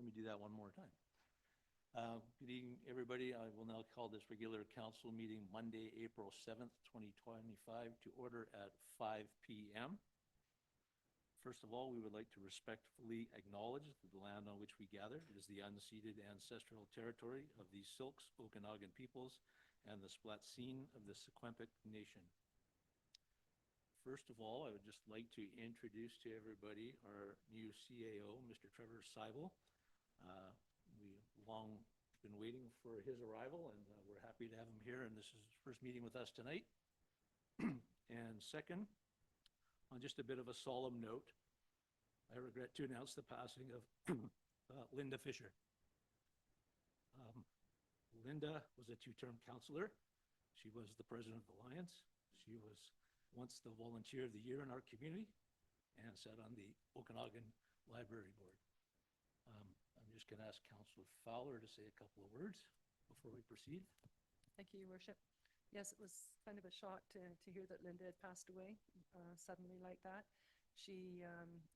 me do that one more time. Good evening, everybody. I will now call this regular council meeting Monday, April 7th, 2025 to order at 5 p.m. First of all, we would like to respectfully acknowledge that the land on which we gather is the unceded ancestral territory of the Silks, Okanagan peoples, and the Splatsin of the Secwepemc Nation. First of all, I would just like to introduce to everybody our new CAO, Mr. Trevor Seibel. We've long been waiting for his arrival, and we're happy to have him here, and this is his first meeting with us tonight. And second, on just a bit of a solemn note, I regret to announce the passing of Linda Fisher. Linda was a two-term counselor. She was the president of the Alliance. She was once the volunteer of the year in our community and sat on the Okanagan Library Board. I'm just going to ask Councillor Fowler to say a couple of words before we proceed. Thank you, Your Worship. Yes, it was kind of a shock to hear that Linda had passed away suddenly like that. She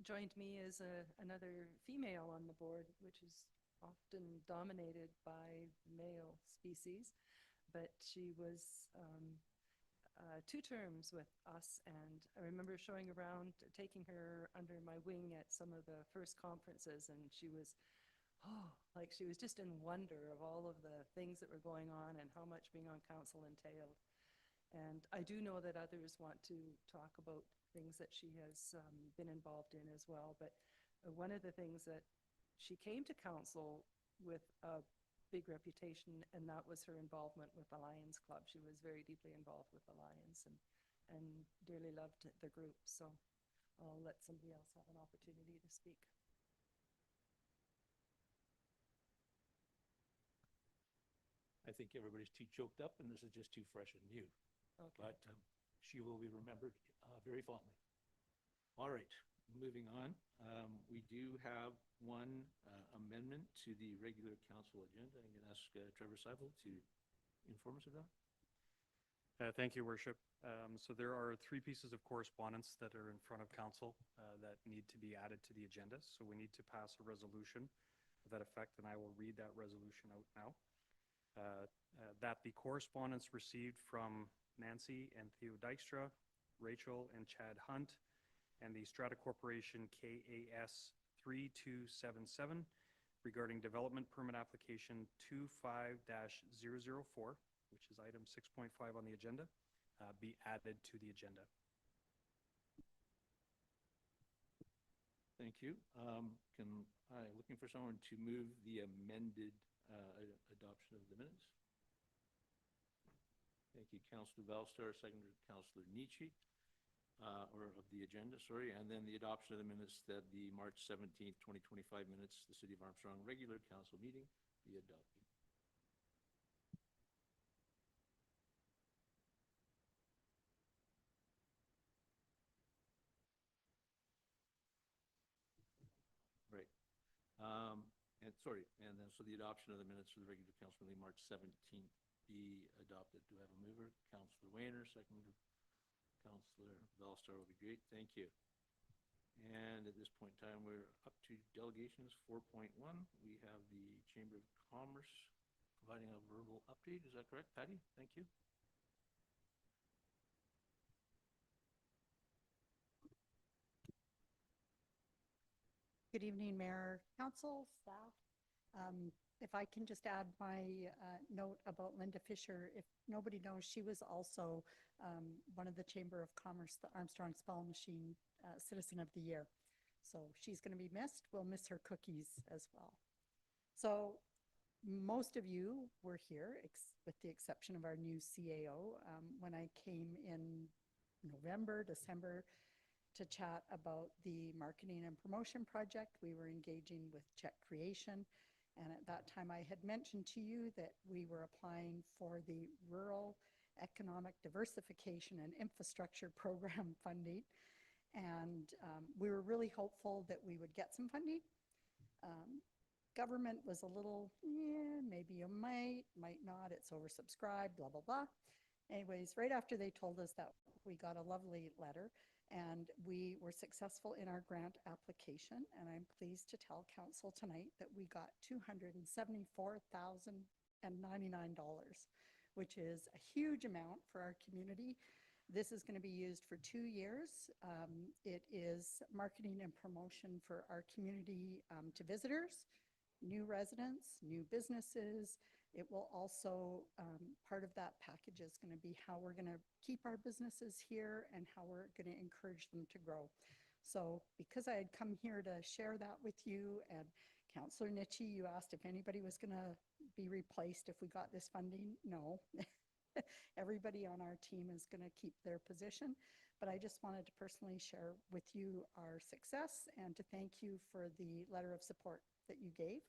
joined me as another female on the board, which is often dominated by male species, but she was 2 terms with us, and I remember showing around, taking her under my wing at some of the first conferences, and she was like she was just in wonder of all of the things that were going on and how much being on council entailed. And I do know that others want to talk about things that she has been involved in as well. But one of the things that she came to council with a big reputation, and that was her involvement with the Lions Club. She was very deeply involved with the Lions and dearly loved the group. So I'll let somebody else have an opportunity to speak. I think everybody's too choked up, and this is just too fresh and new. Okay. But she will be remembered very fondly. All right, moving on. We do have one amendment to the regular council agenda. I'm going to ask Trevor Seibel to inform us of that. Thank you, Worship. So there are 3 pieces of correspondence that are in front of council that need to be added to the agenda. So we need to pass a resolution to that effect, and I will read that resolution out now. That the correspondence received from Nancy and Theo Dykstra, Rachel and Chad Hunt, and the Strata Corporation KAS 3277 regarding development permit application 25-004, which is item 6.5 on the agenda, be added to the agenda. Thank you. Looking for someone to move the amended adoption of the minutes. Thank you, Councillor Valstar, seconded Councillor Nietzsche, or of the agenda, sorry, and then the adoption of the minutes that the March 17th, 2025 minutes, the City of Armstrong regular council meeting be adopted. Right. And then so the adoption of the minutes for the regular council meeting March 17th be adopted. Do I have a mover? Councillor Wayner, seconded Councillor Valstar will be great. Thank you. And at this point in time, we're up to delegations 4.1. We have the Chamber of Commerce providing a verbal update. Is that correct, Patty? Thank you. Good evening, Mayor, Council, staff. If I can just add my note about Linda Fisher, if nobody knows, she was also one of the Chamber of Commerce, the Armstrong Spell Machine Citizen of the Year. So she's going to be missed. We'll miss her cookies as well. So most of you were here, with the exception of our new CAO, when I came in November, December, to chat about the marketing and promotion project. We were engaging with check creation. And at that time, I had mentioned to you that we were applying for the Rural Economic Diversification and Infrastructure Program funding. And we were really hopeful that we would get some funding. Government was a little, yeah, maybe you might not, it's oversubscribed, blah, blah, blah. Anyways, right after they told us that, we got a lovely letter, And we were successful in our grant application, and I'm pleased to tell council tonight that we got $274,099, which is a huge amount for our community. This is going to be used for 2 years. It is marketing and promotion for our community to visitors, new residents, new businesses. It will also, part of that package is going to be how we're going to keep our businesses here and how we're going to encourage them to grow. So because I had come here to share that with you, and Councillor Nitchie, you asked if anybody was going to be replaced if we got this funding. No. Everybody on our team is going to keep their position. But I just wanted to personally share with you our success and to thank you for the letter of support that you gave.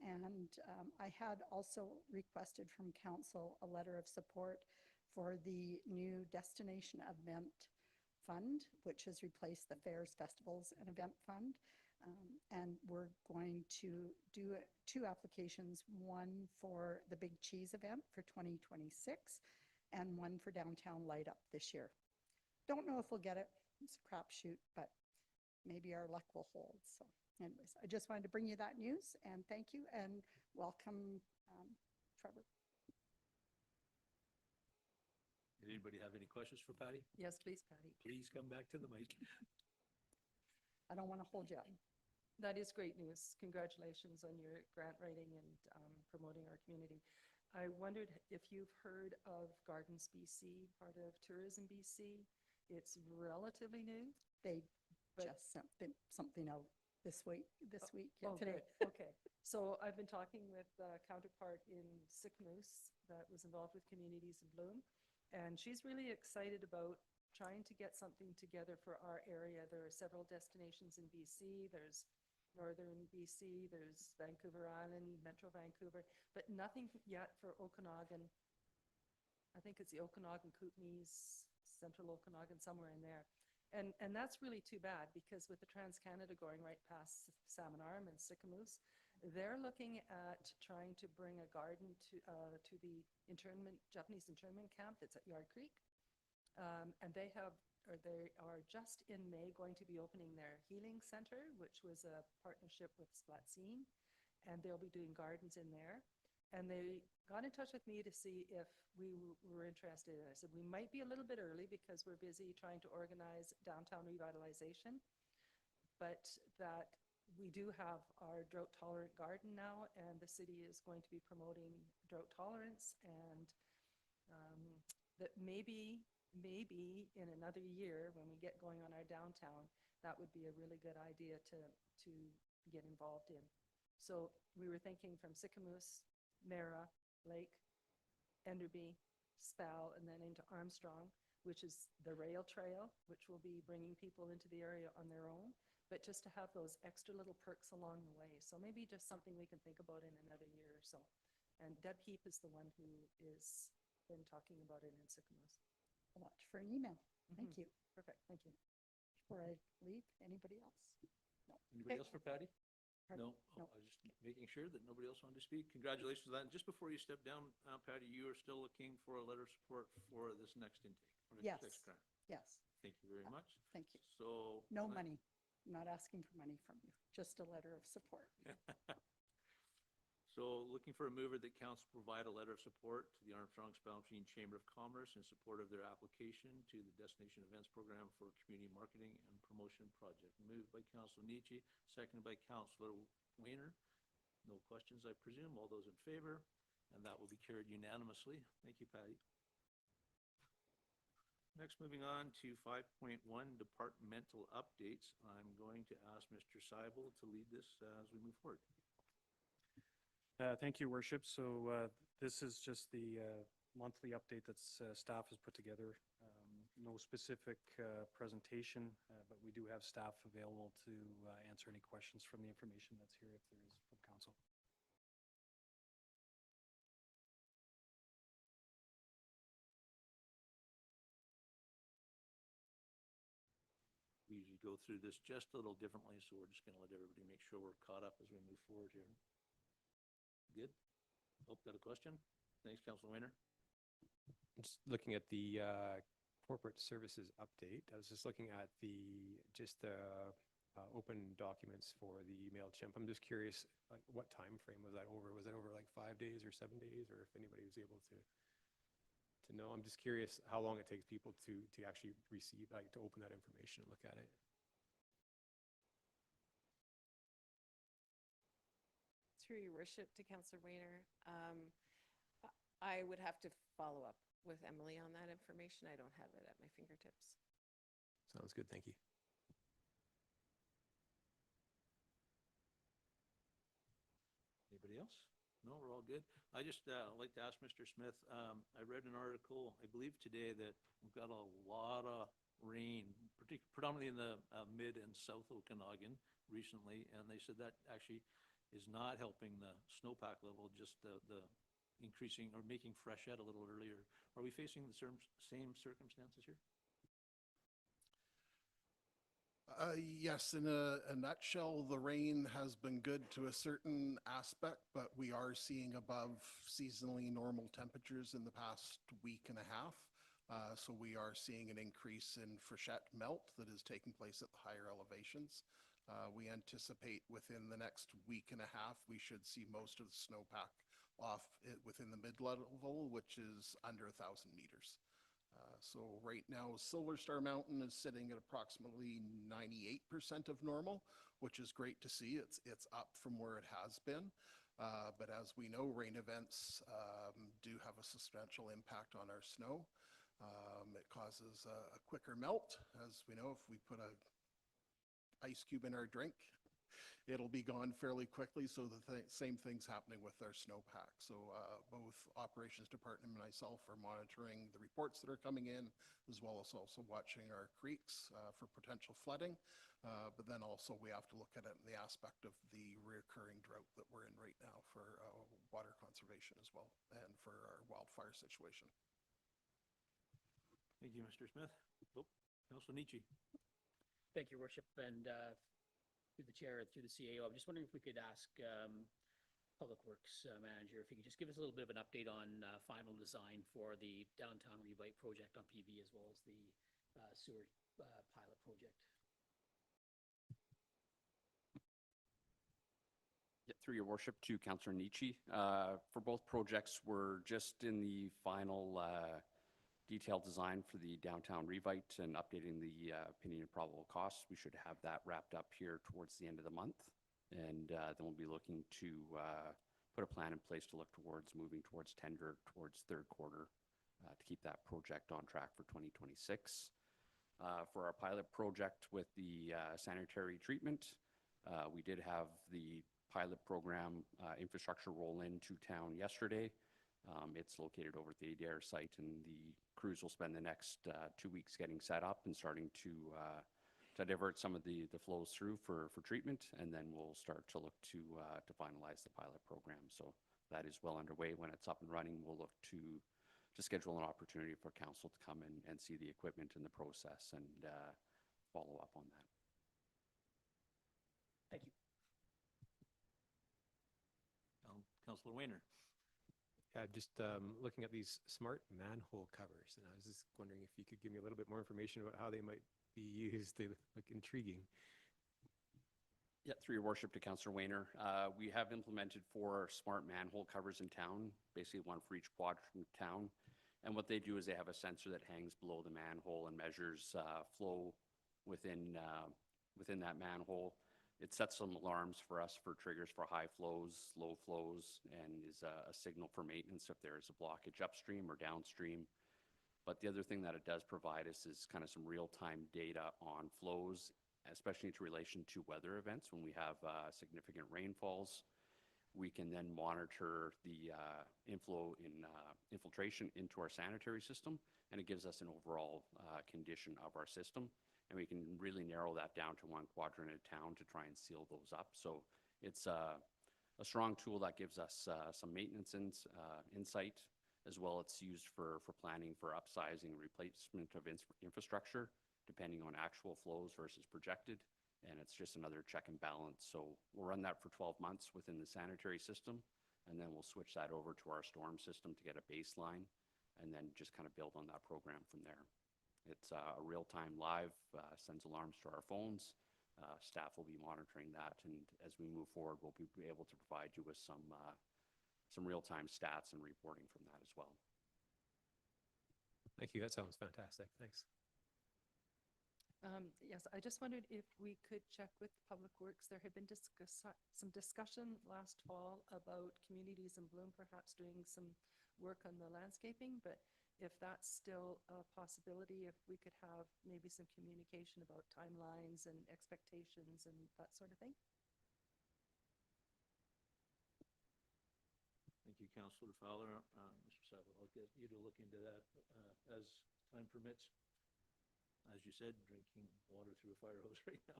And I had also requested from council a letter of support for the new destination event fund, which has replaced the fairs, festivals, and event fund. And we're going to do 2 applications, one for the Big Cheese event for 2026 and one for Downtown Light Up this year. Don't know if we'll get it. It's a crapshoot, but maybe our luck will hold. So anyways, I just wanted to bring you that news, and thank you, and welcome, Trevor. Did anybody have any questions for Patty? Yes, please, Patty. Please come back to the mic. I don't want to hold you up. That is great news. Congratulations on your grant writing and promoting our community. I wondered if you've heard of Gardens BC, part of Tourism BC. It's relatively new. They But- just sent something out this week, yeah, Oh, today. good. Okay. So I've been talking with a counterpart in Sycamore that was involved with Communities in Bloom. And she's really excited about trying to get something together for our area. There are several destinations in BC. There's Northern BC, there's Vancouver Island, Metro Vancouver, but nothing yet for Okanagan. I think it's the Okanagan Kootenays, Central Okanagan, somewhere in there. And that's really too bad, because with the Trans-Canada going right past Salmon Arm and Sycamoose, they're looking at trying to bring a garden to the Japanese internment camp that's at Yard Creek. And they are just in May going to be opening their healing center, which was a partnership with Splatine, and they'll be doing gardens in there. And they got in touch with me to see if we were interested. And I said, we might be a little bit early because we're busy trying to organize downtown revitalization, but that we do have our drought tolerant garden now, and the city is going to be promoting drought tolerance, and that maybe in another year, when we get going on our downtown, that would be a really good idea to get involved in. So we were thinking from Sycamoose, Mara, Lake, Enderby, Spal, and then into Armstrong, which is the rail trail, which will be bringing people into the area on their own, but just to have those extra little perks along the way. So maybe just something we can think about in another year or so. And Deb Heap is the one who is been talking about it in Sycamoose. I'll watch for an email. Thank you. Perfect, thank you. Before I leave, anybody else? No. Anybody Okay. else for Patty? Pardon? No? Oh, No. I was just making sure that nobody else wanted to speak. Congratulations on that. And just before you step down, Patty, you are still looking for a letter of support for this next intake? For this Yes. next grant. Yes, Thank you very much. thank you. So. No money. I'm not asking for money from you, just a letter of support. So looking for a mover that council provide a letter of support to the Armstrong Spalpine Chamber of Commerce in support of their application to the Destination Events Program for Community Marketing and Promotion Project. Moved by Councilor Nietzsche, seconded by Councilor Wayner. No questions, I presume. All those in favor? And that will be carried unanimously. Thank you, Patty. Next, moving on to 5.1, departmental updates. I'm going to ask Mr. Seibel to lead this as we move forward. Thank you, Worship. So this is just the monthly update that staff has put together. No specific presentation, but we do have staff available to answer any questions from the information that's here if there is from council. We usually go through this just a little differently, so we're just going to let everybody make sure we're caught up as we move forward here. Good? Hope got a question? Thanks, Councilor Wayner. Just looking at the corporate services update. I was just looking at the open documents for the MailChimp. I'm just curious, like, what time frame was that over? Was it over like 5 days or 7 days, or if anybody was able to know? I'm just curious how long it takes people to actually receive, like, to open that information and look at it. Through your worship to Councillor Wayner, I would have to follow up with Emily on that information. I don't have it at my fingertips. Sounds good. Thank you. Anybody else? No, we're all good. I just like to ask Mr. Smith, I read an article, I believe today, that we've got a lot of rain, predominantly in the mid and south Okanagan recently, and they said that actually is not helping the snowpack level, just the increasing or making freshet a little earlier. Are we facing the same circumstances here? Yes, in a nutshell, the rain has been good to a certain aspect, but we are seeing above seasonally normal temperatures in the past week and a half. So we are seeing an increase in freshet melt that is taking place at the higher elevations. We anticipate within the next week and a half, we should see most of the snowpack off within the mid-level, which is under 1,000 meters. So right now, Silver Star Mountain is sitting at approximately 98% of normal, which is great to see. It's up from where it has been. But as we know, rain events do have a substantial impact on our snow. It causes a quicker melt. As we know, if we put an ice cube in our drink, it'll be gone fairly quickly. So the same thing's happening with our snowpack. So both operations department and myself are monitoring the reports that are coming in, as well as also watching our creeks for potential flooding. But then also we have to look at it in the aspect of the reoccurring drought that we're in right now for water conservation as well, and for our wildfire situation. Thank you, Mr. Smith. Oh, Councilor Nietzsche. Thank you, Worship, and through the chair, through the CAO, I'm just wondering if we could ask Public Works Manager if he could just give us a little bit of an update on final design for the downtown revite project on PV, as well as the sewer pilot project. Yeah, through your worship to Councillor Nietzsche. For both projects, we're just in the final detailed design for the downtown revite and updating the opinion of probable costs. We should have that wrapped up here towards the end of the month. And then we'll be looking to put a plan in place to look towards moving towards tender towards third quarter to keep that project on track for 2026. For our pilot project with the sanitary treatment, we did have the pilot program infrastructure roll into town yesterday. It's located over at the ADR site, and the crews will spend the next 2 weeks getting set up and starting to divert some of the flows through for treatment, and then we'll start to look to finalize the pilot program. So that is well underway. When it's up and running, we'll look to schedule an opportunity for council to come and see the equipment and the process and follow up on that. Thank you. Councilor Wayner. Yeah, just looking at these smart manhole covers, and I was just wondering if you could give me a little bit more information about how they might be used. They look intriguing. Yeah, through your worship to Councillor Wayner, we have implemented 4 smart manhole covers in town, basically one for each quadrant in town. And what they do is they have a sensor that hangs below the manhole and measures flow within that manhole. It sets some alarms for us for triggers for high flows, low flows, and is a signal for maintenance if there is a blockage upstream or downstream. But the other thing that it does provide us is kind of some real-time data on flows, especially in relation to weather events. When we have significant rainfalls, we can then monitor the infiltration into our sanitary system, and it gives us an overall condition of our system. And we can really narrow that down to one quadrant at a town to try and seal those up. So it's a strong tool that gives us some maintenance insight, as well. It's used for planning for upsizing and replacement of infrastructure, depending on actual flows versus projected. And it's just another check and balance. So we'll run that for 12 months within the sanitary system, and then we'll switch that over to our storm system to get a baseline, and then just kind of build on that program from there. It's real-time live, sends alarms to our phones. Staff will be monitoring that, and as we move forward, we'll be able to provide you with some real-time stats and reporting from that as well. Thank you. That sounds fantastic. Thanks. Yes, I just wondered if we could check with Public Works. There had been some discussion last fall about Communities in Bloom perhaps doing some work on the landscaping, but if that's still a possibility, if we could have maybe some communication about timelines and expectations and that sort of thing. Thank you, Councillor Fowler. Mr. Saville, I'll get you to look into that as time permits. As you said, drinking water through a fire hose right now.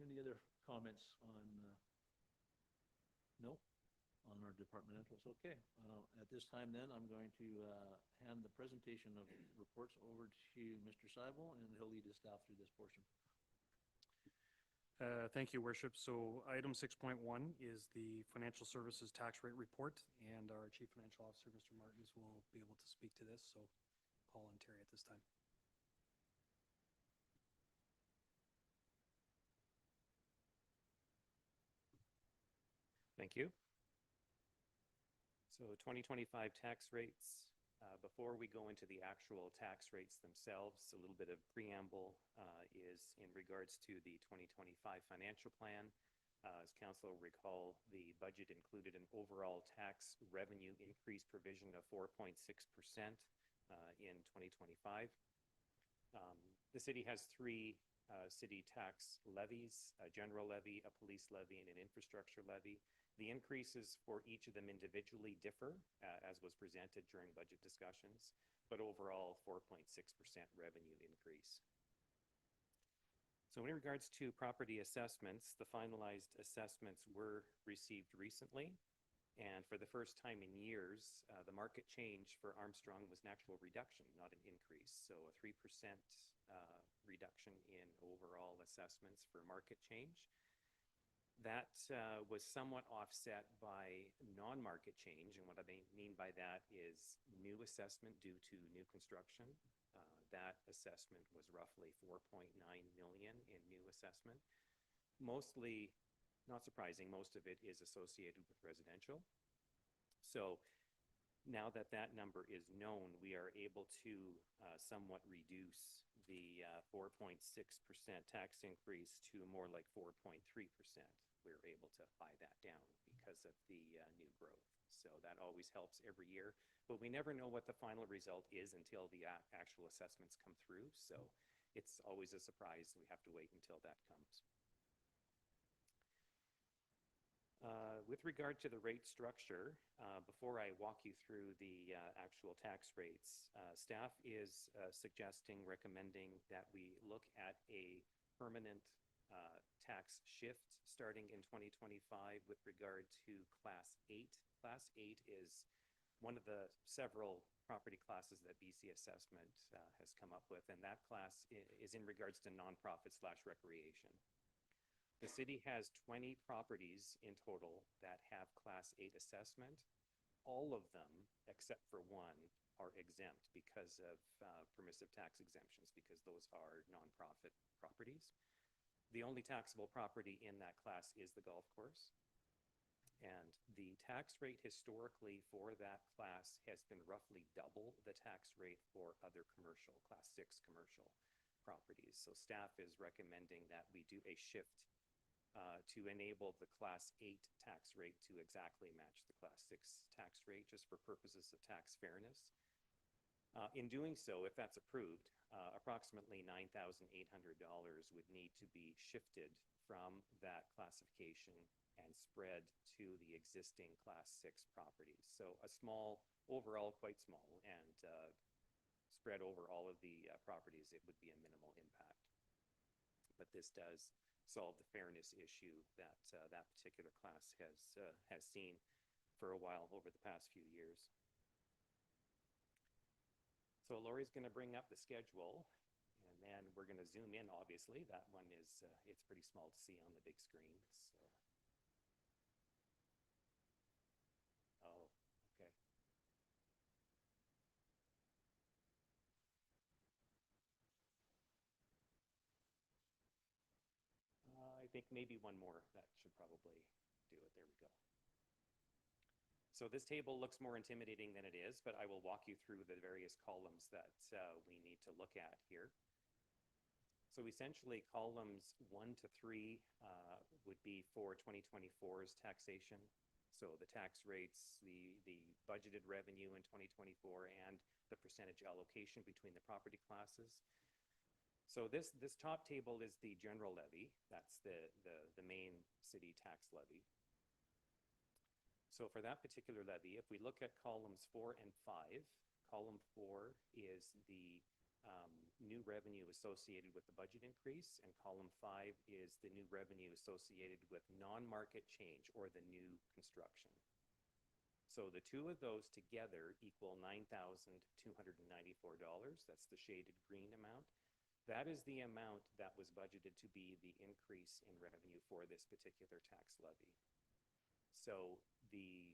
Any other comments on, no, on our departmentals? Okay. At this time then, I'm going to hand the presentation of reports over to Mr. Seibel, and he'll lead us staff through this portion. Thank you, Worship. So item 6.1 is the Financial Services Tax Rate Report, and our Chief Financial Officer, Mr. Martins, will be able to speak to this. So Paul and Terry at this time. Thank you. So 2025 tax rates. Before we go into the actual tax rates themselves, a little bit of preamble is in regards to the 2025 financial plan. As Council will recall, the budget included an overall tax revenue increase provision of 4.6% in 2025. The city has three city tax levies: a general levy, a police levy, and an infrastructure levy. The increases for each of them individually differ, as was presented during budget discussions, but overall 4.6% revenue increase. So in regards to property assessments, the finalized assessments were received recently, and for the first time in years, the market change for Armstrong was an actual reduction, not an increase. So a 3% reduction in overall assessments for market change. That was somewhat offset by non-market change, and what I mean by that is new assessment due to new construction. That assessment was roughly 4.9 million in new assessment. Mostly, not surprising, most of it is associated with residential. So now that that number is known, we are able to somewhat reduce the 4.6% tax increase to more like 4.3%. We're able to buy that down because of the new growth. So that always helps every year. But we never know what the final result is until the actual assessments come through. So it's always a surprise. We have to wait until that comes. With regard to the rate structure, before I walk you through the actual tax rates, staff is recommending that we look at a permanent tax shift starting in 2025 with regard to Class 8. Class 8 is one of the several property classes that BC Assessment has come up with, and that class is in regards to nonprofit/recreation. The city has 20 properties in total that have Class 8 assessment. All of them, except for one, are exempt because of permissive tax exemptions, because those are nonprofit properties. The only taxable property in that class is the golf course. And the tax rate historically for that class has been roughly double the tax rate for other commercial, Class 6 commercial properties. So staff is recommending that we do a shift to enable the Class 8 tax rate to exactly match the Class 6 tax rate, just for purposes of tax fairness. In doing so, if that's approved, approximately $9,800 would need to be shifted from that classification and spread to the existing Class 6 properties. So a small, overall quite small, and spread over all of the properties, it would be a minimal impact. But this does solve the fairness issue that that particular class has seen for a while over the past few years. So Lori's going to bring up the schedule, and then we're going to zoom in, obviously. That one is, it's pretty small to see on the big screen. So. Oh, okay. think maybe one more. That should probably do it. There we go. So this table looks more intimidating than it is, but I will walk you through the various columns that we need to look at here. So essentially, columns 1 to 3 would be for 2024's taxation. So the tax rates, the budgeted revenue in 2024, and the percentage allocation between the property classes. So this top table is the general levy. That's the main city tax levy. So for that particular levy, if we look at columns 4 and 5, column 4 is the new revenue associated with the budget increase, and column 5 is the new revenue associated with non-market change or the new construction. So the two of those together equal $9,294. That's the shaded green amount. That is the amount that was budgeted to be the increase in revenue for this particular tax levy. So the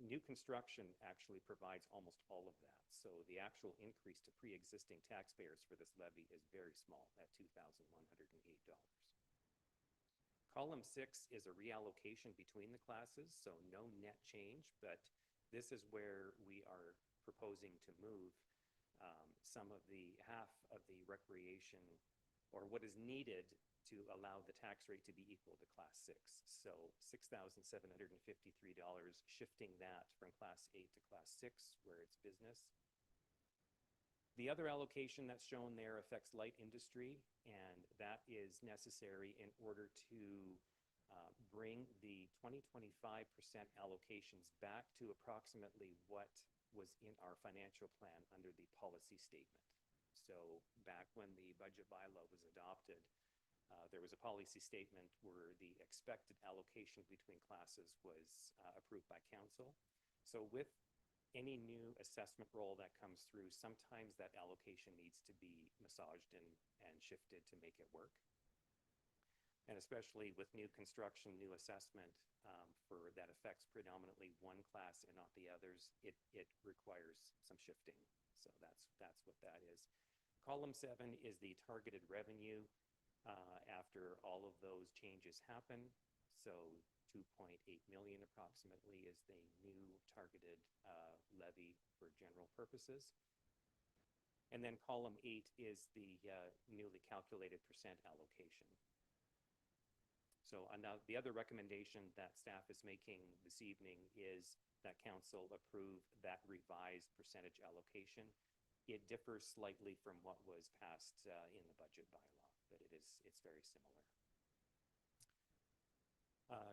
new construction actually provides almost all of that. So the actual increase to pre-existing taxpayers for this levy is very small at $2,108. Column 6 is a reallocation between the classes, so no net change, but this is where we are proposing to move some of the half of the recreation, or what is needed to allow the tax rate to be equal to Class 6. So $6,753, shifting that from Class 8 to Class 6, where it's business. The other allocation that's shown there affects light industry, and that is necessary in order to bring the 2025% allocations back to approximately what was in our financial plan under the policy statement. So back when the budget bylaw was adopted, there was a policy statement where the expected allocation between classes was approved by council. So with any new assessment roll that comes through, sometimes that allocation needs to be massaged and shifted to make it work. And especially with new construction, new assessment for that affects predominantly one class and not the others, it requires some shifting. So that's what that is. Column 7 is the targeted revenue after all of those changes happen. So 2.8 million approximately is the new targeted levy for general purposes. And then column 8 is the newly calculated percent allocation. So now the other recommendation that staff is making this evening is that council approve that revised percentage allocation. It differs slightly from what was passed in the budget bylaw, but it's very similar.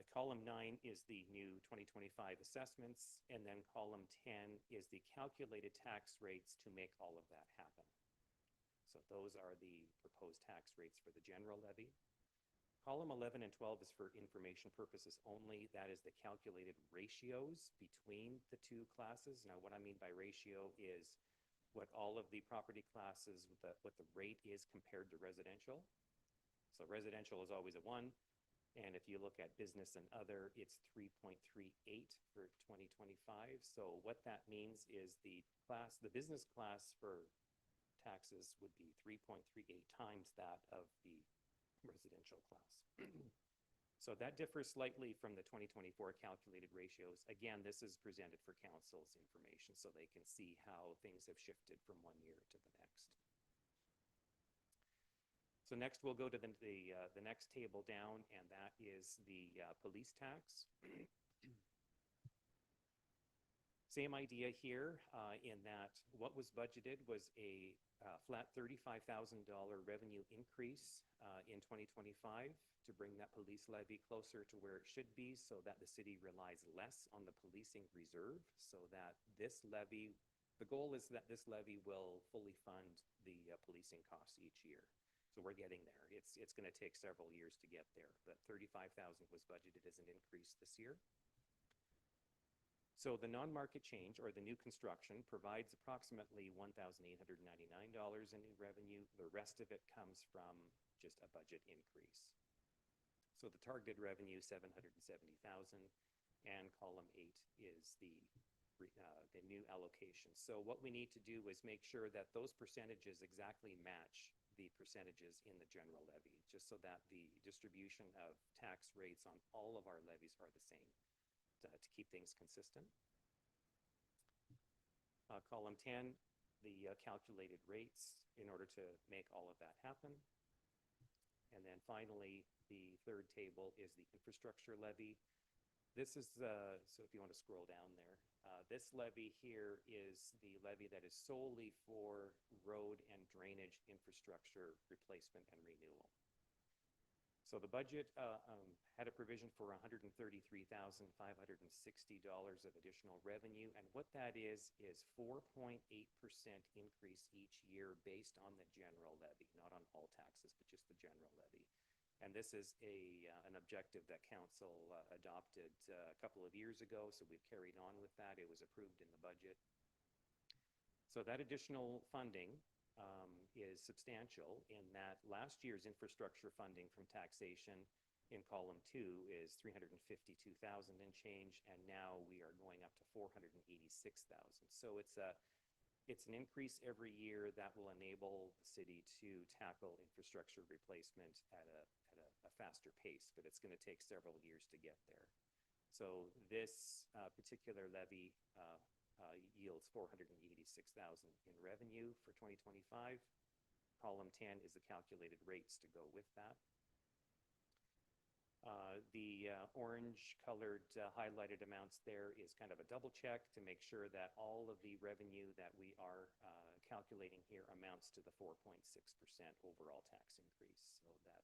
Column 9 is the new 2025 assessments, and then column 10 is the calculated tax rates to make all of that happen. So those are the proposed tax rates for the general levy. Column 11 and 12 is for information purposes only. That is the calculated ratios between the two classes. Now, what I mean by ratio is what all of the property classes, what the rate is compared to residential. So residential is always a 1. And if you look at business and other, it's 3.38 for 2025. So what that means is the business class for taxes would be 3.38 times that of the residential class. So that differs slightly from the 2024 calculated ratios. Again, this is presented for council's information so they can see how things have shifted from one year to the next. So next we'll go to the next table down, and that is the police tax. Same idea here in that what was budgeted was a flat $35,000 revenue increase in 2025 to bring that police levy closer to where it should be so that the city relies less on the policing reserve, so that this levy, the goal is that this levy will fully fund the policing costs each year. So we're getting there. It's going to take several years to get there, but $35,000 was budgeted as an increase this year. So the non-market change, or the new construction, provides approximately $1,899 in new revenue. The rest of it comes from just a budget increase. So the targeted revenue, $770,000, and column 8 is the new allocation. So what we need to do is make sure that those percentages exactly match the percentages in the general levy, just so that the distribution of tax rates on all of our levies are the same, to keep things consistent. Column 10, the calculated rates in order to make all of that happen. And then finally, the third table is the infrastructure levy. This is, so if you want to scroll down there, this levy here is the levy that is solely for road and drainage infrastructure replacement and renewal. So the budget had a provision for $133,560 of additional revenue. And what that is 4.8% increase each year based on the general levy, not on all taxes, but just the general levy. And this is an objective that council adopted a couple of years ago, so we've carried on with that. It was approved in the budget. So that additional funding is substantial in that last year's infrastructure funding from taxation in column 2 is $352,000 and change, and now we are going up to $486,000. So it's an increase every year that will enable the city to tackle infrastructure replacement at a faster pace, but it's going to take several years to get there. So this particular levy yields $486,000 in revenue for 2025. Column 10 is the calculated rates to go with that. The orange-colored highlighted amounts there is kind of a double check to make sure that all of the revenue that we are calculating here amounts to the 4.6% overall tax increase. So that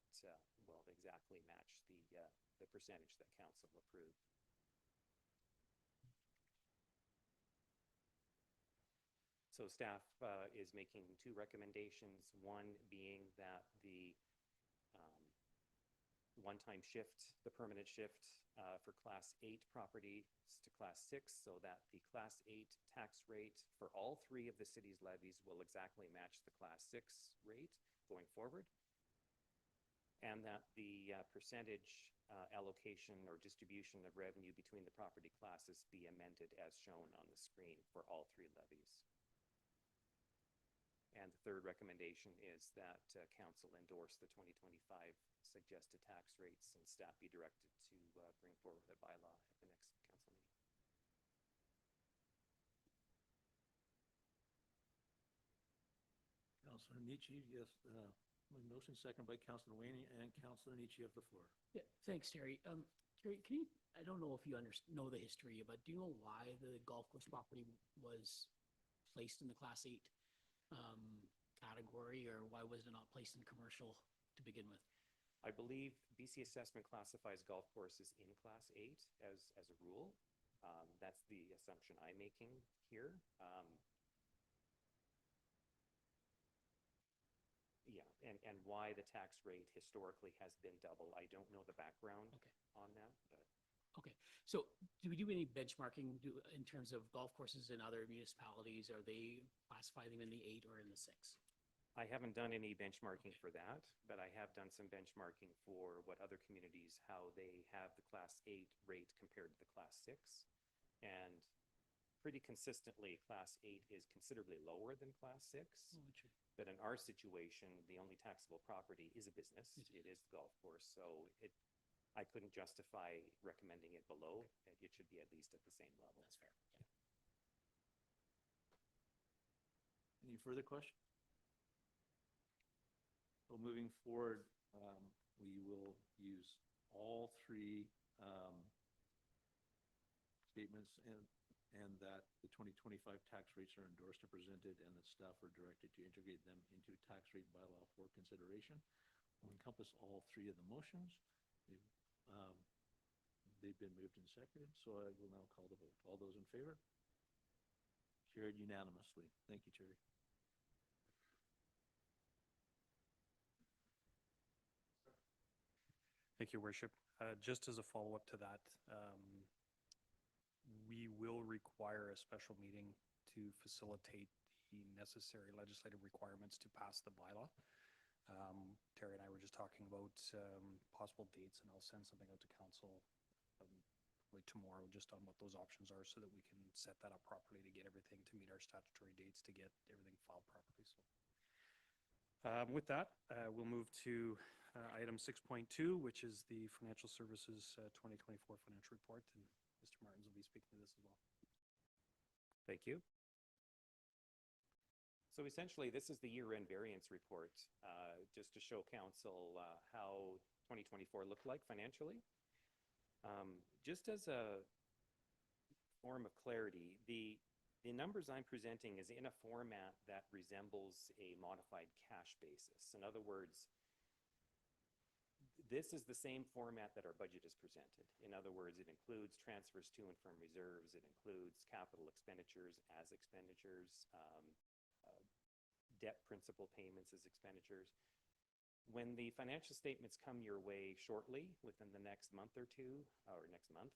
will exactly match the percentage that council approved. So staff is making 2 recommendations, one being that the one-time shift, the permanent shift for Class 8 properties to Class 6, so that the Class 8 tax rate for all 3 of the city's levies will exactly match the Class 6 rate going forward, and that the percentage allocation or distribution of revenue between the property classes be amended as shown on the screen for all 3 levies. And the third recommendation is that council endorse the 2025 suggested tax rates and staff be directed to bring forward a bylaw at the next council meeting. Councilor Nietzsche, yes, motion second by Councilor Wayne, and Councilor Nietzsche, you have the floor. Yeah, thanks, Terry. Terry, can you, I don't know if you know the history, but do you know why the golf course property was placed in the Class 8 category, or why was it not placed in commercial to begin with? I believe BC Assessment classifies golf courses in Class 8 as a rule. That's the assumption I'm making here. Yeah, and why the tax rate historically has been double. I don't know the background on that, but. Okay, so do we do any benchmarking in terms of golf courses in other municipalities? Are they classify them in the 8 or in the 6? I haven't done any benchmarking for that, but I have done some benchmarking for what other communities, how they have the Class 8 rate compared to the Class 6. And pretty consistently, Class 8 is considerably lower than Class 6. But in our situation, the only taxable property is a business. It is the golf course. So I couldn't justify recommending it below. It should be at least at the same level. That's fair. Yeah. Any further questions? So moving forward, we will use all 3 statements and that the 2025 tax rates are endorsed and presented, and that staff are directed to integrate them into tax rate bylaw for consideration. Will encompass all 3 of the motions. They've been moved and seconded, so I will now call the vote. All those in favor? Carried unanimously. Thank you, Terry. Thank you, Worship. Just as a follow-up to that, we will require a special meeting to facilitate the necessary legislative requirements to pass the bylaw. Terry and I were just talking about possible dates, and I'll send something out to council probably tomorrow just on what those options are so that we can set that up properly to get everything to meet our statutory dates to get everything filed properly. So With that, we'll move to item 6.2, which is the Financial Services 2024 Financial Report, and Mr. Martins will be speaking to this as well. Thank you. So essentially, this is the year-end variance report, just to show council how 2024 looked like financially. Just as a form of clarity, the numbers I'm presenting is in a format that resembles a modified cash basis. In other words, this is the same format that our budget is presented. In other words, it includes transfers to and from reserves. It includes capital expenditures as expenditures, debt principal payments as expenditures. When the financial statements come your way shortly, within the next month or two, or next month,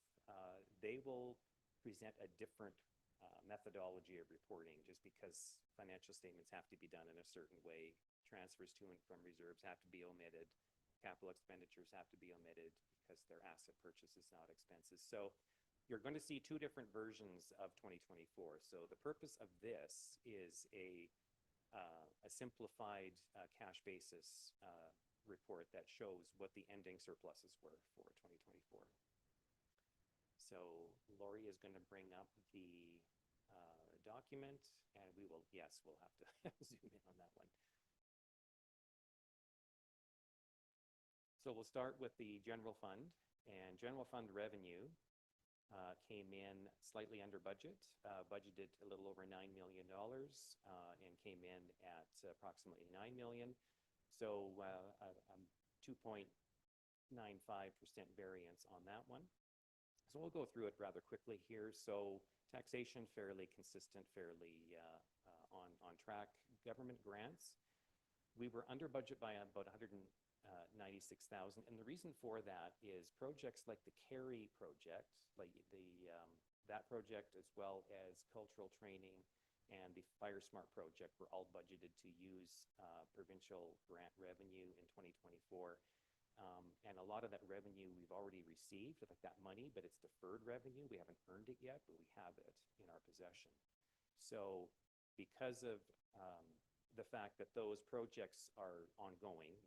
they will present a different methodology of reporting, just because financial statements have to be done in a certain way. Transfers to and from reserves have to be omitted. Capital expenditures have to be omitted because they're asset purchases, not expenses. So you're going to see two different versions of 2024. So the purpose of this is a simplified cash basis report that shows what the ending surpluses were for 2024. So Lori is going to bring up the document, and we will, yes, we'll have to zoom in on that one. So we'll start with the general fund, and general fund revenue came in slightly under budget, budgeted a little over $9 million, and came in at approximately $9 million. So a 2.95% variance on that one. So we'll go through it rather quickly here. So taxation, fairly consistent, fairly on track. Government grants, we were under budget by about $196,000, and the reason for that is projects like the Carey project, like that project, as well as cultural training and the Fire Smart project, were all budgeted to use provincial grant revenue in 2024. And a lot of that revenue we've already received, like that money, but it's deferred revenue. We haven't earned it yet, but we have it in our possession. So because of the fact that those projects are ongoing,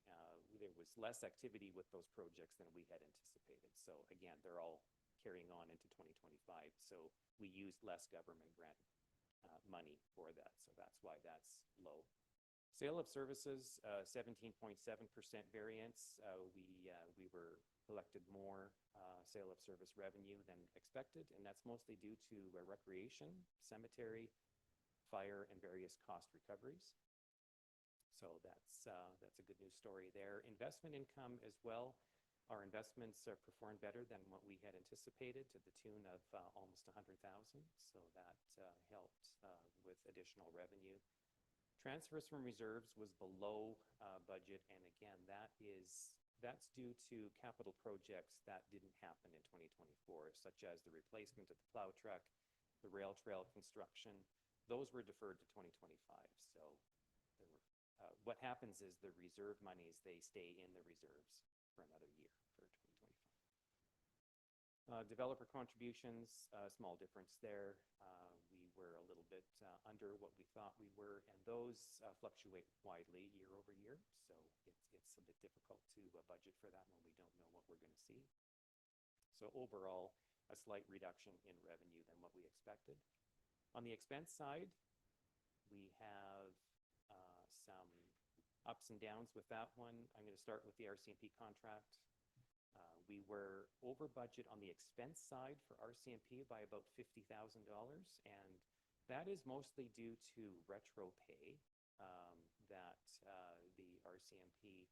there was less activity with those projects than we had anticipated. So again, they're all carrying on into 2025. So we used less government grant money for that. So that's why that's low. Sale of services, 17.7% variance. We were collected more sale of service revenue than expected, and that's mostly due to recreation, cemetery, fire, and various cost recoveries. So that's a good news story there. Investment income as well. Our investments performed better than what we had anticipated, to the tune of almost $100,000. So that helped with additional revenue. Transfers from reserves was below budget, and again, that's due to capital projects that didn't happen in 2024, such as the replacement of the plow truck, the rail trail construction. Those were deferred to 2025. So what happens is the reserve monies, they stay in the reserves for another year for 2025. Developer contributions, small difference there. We were a little bit under what we thought we were, and those fluctuate widely year over year. So it's a bit difficult to budget for that when we don't know what we're going to see. So overall, a slight reduction in revenue than what we expected. On the expense side, we have some ups and downs with that one. I'm going to start with the RCMP contract. We were over budget on the expense side for RCMP by about $50,000, and that is mostly due to retro pay that the RCMP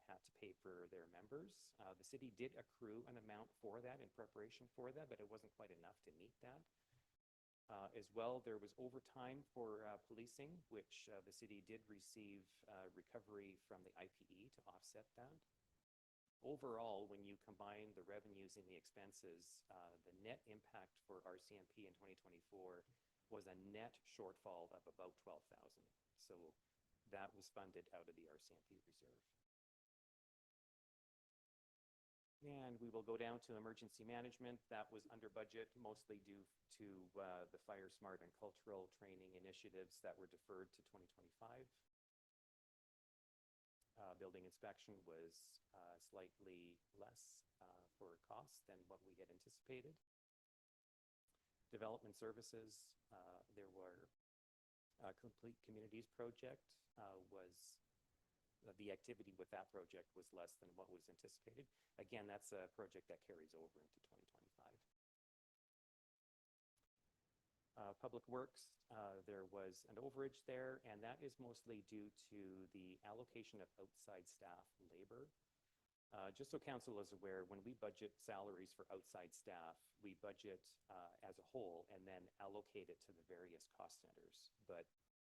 had to pay for their members. The city did accrue an amount for that in preparation for that, but it wasn't quite enough to meet that. As well, there was overtime for policing, which the city did receive recovery from the IPE to offset that. Overall, when you combine the revenues and the expenses, the net impact for RCMP in 2024 was a net shortfall of about $12,000. So that was funded out of the RCMP reserve. And we will go down to emergency management. That was under budget, mostly due to the Fire Smart and cultural training initiatives that were deferred to 2025. building inspection was slightly less for cost than what we had anticipated. Development services, there were Complete Communities project was the activity with that project was less than what was anticipated. Again, that's a project that carries over into 2025. Public Works, there was an overage there, and that is mostly due to the allocation of outside staff labor. Just so council is aware, when we budget salaries for outside staff, we budget as a whole and then allocate it to the various cost centers. But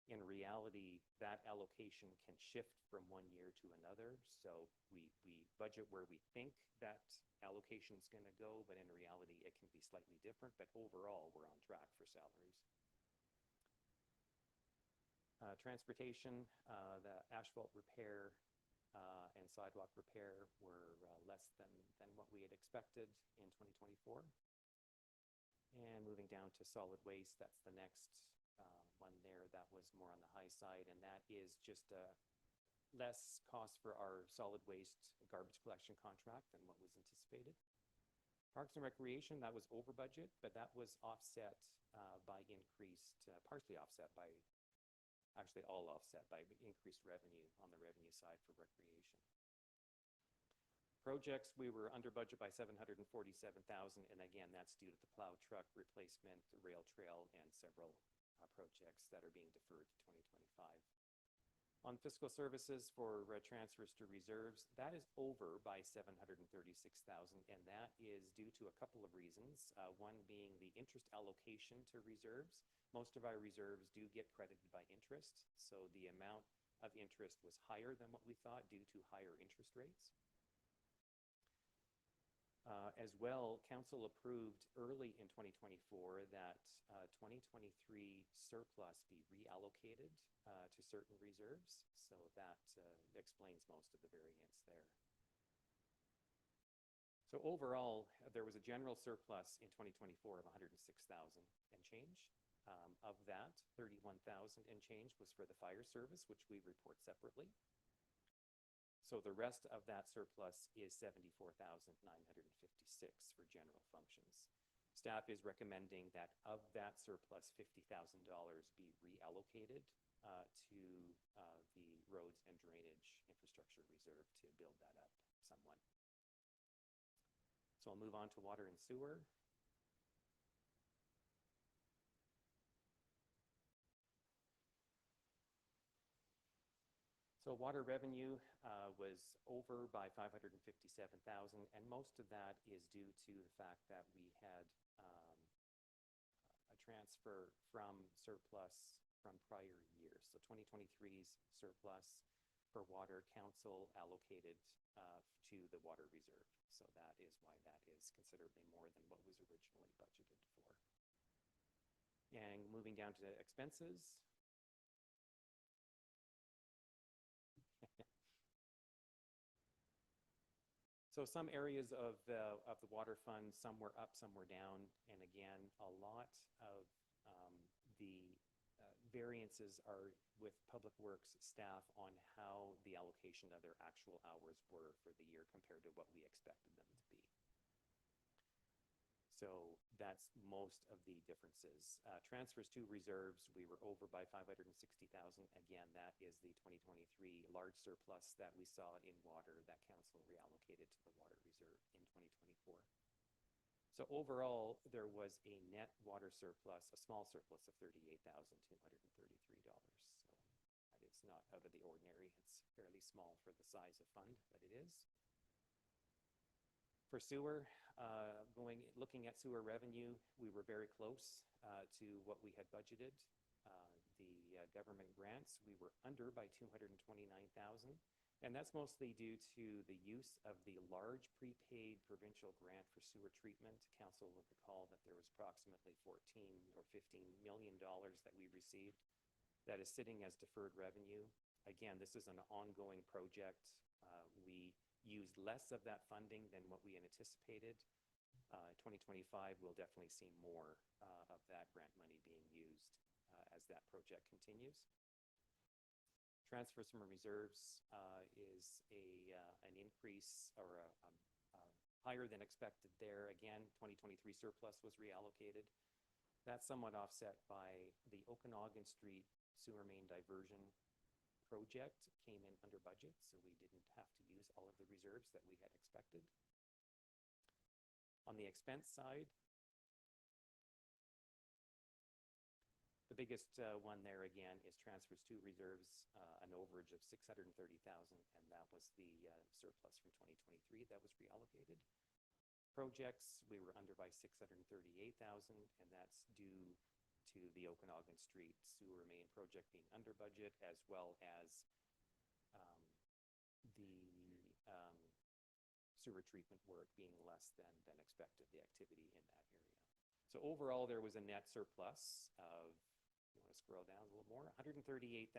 in reality, that allocation can shift from one year to another. So we budget where we think that allocation is going to go, but in reality, it can be slightly different. But overall, we're on track for salaries. Transportation, the asphalt repair and sidewalk repair were less than what we had expected in 2024. And moving down to solid waste, that's the next one there. That was more on the high side, and that is just less cost for our solid waste garbage collection contract than what was anticipated. Parks and Recreation, that was over budget, but that was offset by increased, partially offset by, actually all offset by increased revenue on the revenue side for recreation. Projects, we were under budget by $747,000, and again, that's due to the plow truck replacement, the rail trail, and several projects that are being deferred to 2025. On fiscal services for transfers to reserves, that is over by $736,000, and that is due to a couple of reasons. One being the interest allocation to reserves. Most of our reserves do get credited by interest, so the amount of interest was higher than what we thought due to higher interest rates. As well, council approved early in 2024 that 2023 surplus be reallocated to certain reserves, so that explains most of the variance there. So overall, there was a general surplus in 2024 of $106,000 and change. Of that, $31,000 and change was for the fire service, which we report separately. So the rest of that surplus is $74,956 for general functions. Staff is recommending that of that surplus, $50,000 be reallocated to the roads and drainage infrastructure reserve to build that up somewhat. So I'll move on to water and sewer. So water revenue was over by $557,000, and most of that is due to the fact that we had a transfer from surplus from prior years. So 2023's surplus for water council allocated to the water reserve. So that is why that is considerably more than what was originally budgeted for. And moving down to expenses. So some areas of the water fund, some were up, some were down. And again, a lot of the variances are with Public Works staff on how the allocation of their actual hours were for the year compared to what we expected them to be. So that's most of the differences. Transfers to reserves, we were over by $560,000. Again, that is the 2023 large surplus that we saw in water that council reallocated to the water reserve in 2024. So overall, there was a net water surplus, a small surplus of $38,233. So it's not out of the ordinary. It's fairly small for the size of fund that it is. For sewer, looking at sewer revenue, we were very close to what we had budgeted. The government grants, we were under by $229,000, and that's mostly due to the use of the large prepaid provincial grant for sewer treatment. Council will recall that there was approximately $14 or $15 million that we received that is sitting as deferred revenue. Again, this is an ongoing project. We used less of that funding than what we had anticipated. 2025, we'll definitely see more of that grant money being used as that project continues. Transfers from reserves is an increase or a higher than expected there. Again, 2023 surplus was reallocated. That's somewhat offset by the Okanagan Street sewer main diversion project came in under budget, so we didn't have to use all of the reserves that we had expected. On the expense side, the biggest one there again is transfers to reserves, an overage of 630,000, and that was the surplus from 2023 that was reallocated. Projects, we were under by 638,000, and that's due to the Okanagan Street sewer main project being under budget, as well as the sewer treatment work being less than expected, the activity in that area. So overall, there was a net surplus of, you want to scroll down a little more, 138,367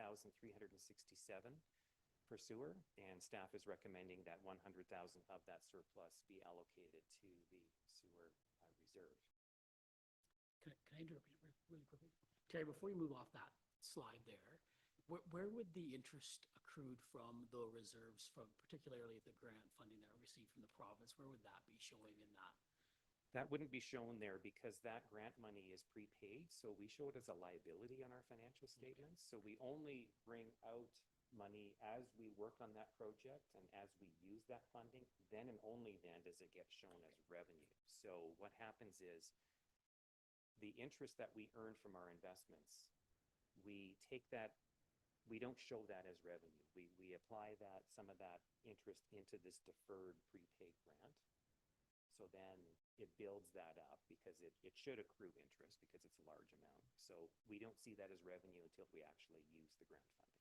for sewer, and staff is recommending that 100,000 of that surplus be allocated to the sewer reserve. Can I interrupt you really quickly? Terry, before you move off that slide there, where would the interest accrued from the reserves, from particularly the grant funding that we received from the province, where would that be showing in that? That wouldn't be shown there because that grant money is prepaid, so we show it as a liability on our financial statements. So we only bring out money as we work on that project and as we use that funding, then and only then does it get shown as revenue. So what happens is the interest that we earn from our investments, we take that, we don't show that as revenue. We apply that, some of that interest into this deferred prepaid grant. So then it builds that up because it should accrue interest because it's a large amount. So we don't see that as revenue until we actually use the grant funding.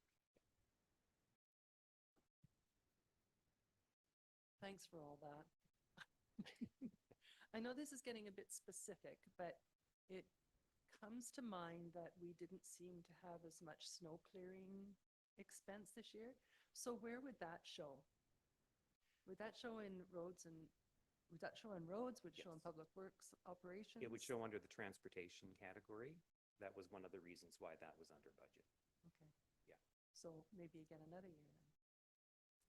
Thanks for all that. I know this is getting a bit specific, but it comes to mind that we didn't seem to have as much snow clearing expense this year. So where would that show? Would that show in roads and, would that show in roads? Would it show in Yes. public works operations? It would show under the transportation category. That was one of the reasons why that was under budget. Okay. Yeah. So maybe again another year then,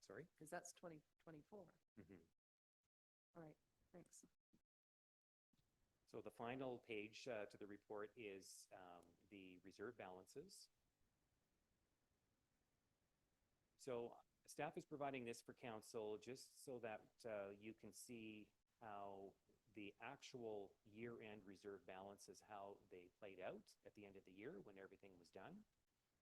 Sorry? because that's 2024. Mm-hmm. All right, thanks. So the final page to the report is the reserve balances. So staff is providing this for council just so that you can see how the actual year-end reserve balances, how they played out at the end of the year when everything was done.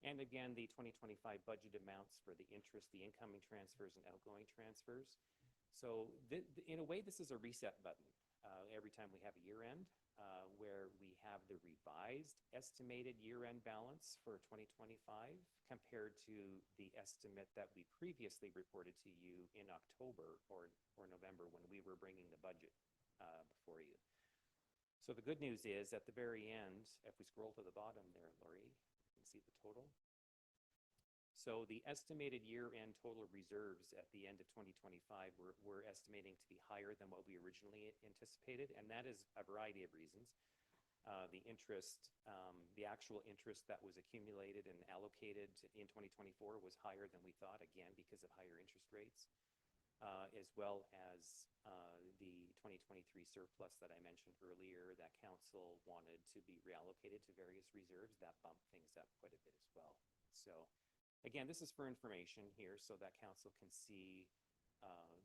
And again, the 2025 budget amounts for the interest, the incoming transfers and outgoing transfers. So in a way, this is a reset button. Every time we have a year end, where we have the revised estimated year-end balance for 2025 compared to the estimate that we previously reported to you in October or November when we were bringing the budget before you. So the good news is at the very end, if we scroll to the bottom there, Laurie, you can see the total. So the estimated year-end total reserves at the end of 2025, we're estimating to be higher than what we originally anticipated, and that is a variety of reasons. The interest, the actual interest that was accumulated and allocated in 2024 was higher than we thought, again, because of higher interest rates, as well as the 2023 surplus that I mentioned earlier that council wanted to be reallocated to various reserves. That bumped things up quite a bit as well. So again, this is for information here so that council can see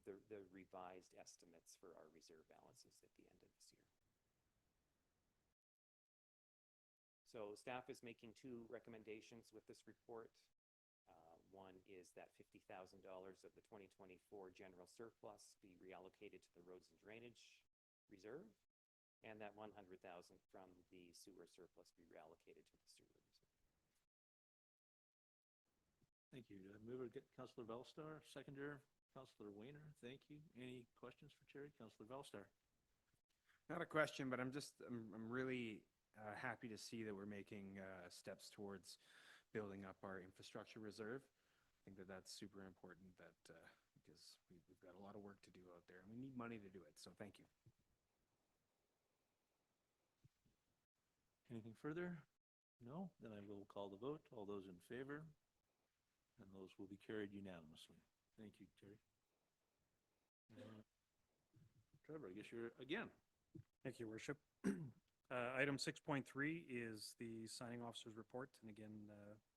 the revised estimates for our reserve balances at the end of this year. So staff is making two recommendations with this report. One is that $50,000 of the 2024 general surplus be reallocated to the roads and drainage reserve, and that 100,000 from the sewer surplus be reallocated to the sewer reserve. Thank you. Mover, Councillor Bellstar, seconder, Councillor Weiner. Thank you. Any questions for Terry? Councillor Bellstar. Not a question, but I'm really happy to see that we're making steps towards building up our infrastructure reserve. I think that that's super important because we've got a lot of work to do out there and we need money to do it. So thank you. Anything further? No? Then I will call the vote. All those in favor? And those will be carried unanimously. Thank you, Terry. Trevor, I guess you're again. Thank you, Worship. Item 6.3 is the signing officer's report, and again,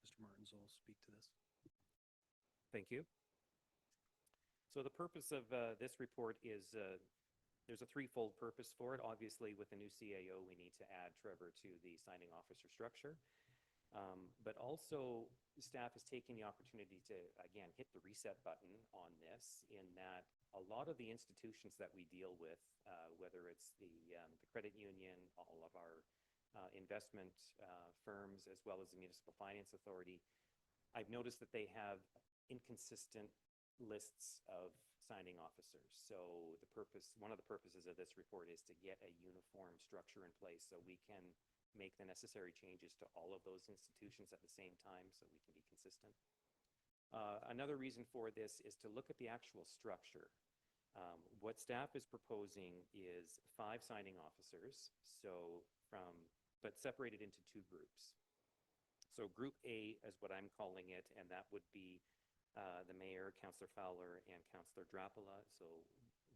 Mr. Martins will speak to this. Thank you. So the purpose of this report is there's a threefold purpose for it. Obviously, with the new CAO, we need to add Trevor to the signing officer structure. But also, staff is taking the opportunity to, again, hit the reset button on this in that a lot of the institutions that we deal with, whether it's the credit union, all of our investment firms, as well as the Municipal Finance Authority, I've noticed that they have inconsistent lists of signing officers. So one of the purposes of this report is to get a uniform structure in place so we can make the necessary changes to all of those institutions at the same time so we can be consistent. Another reason for this is to look at the actual structure. What staff is proposing is 5 signing officers, but separated into 2 groups. So Group A is what I'm calling it, and that would be the mayor, Councillor Fowler, and Councillor Drapala. So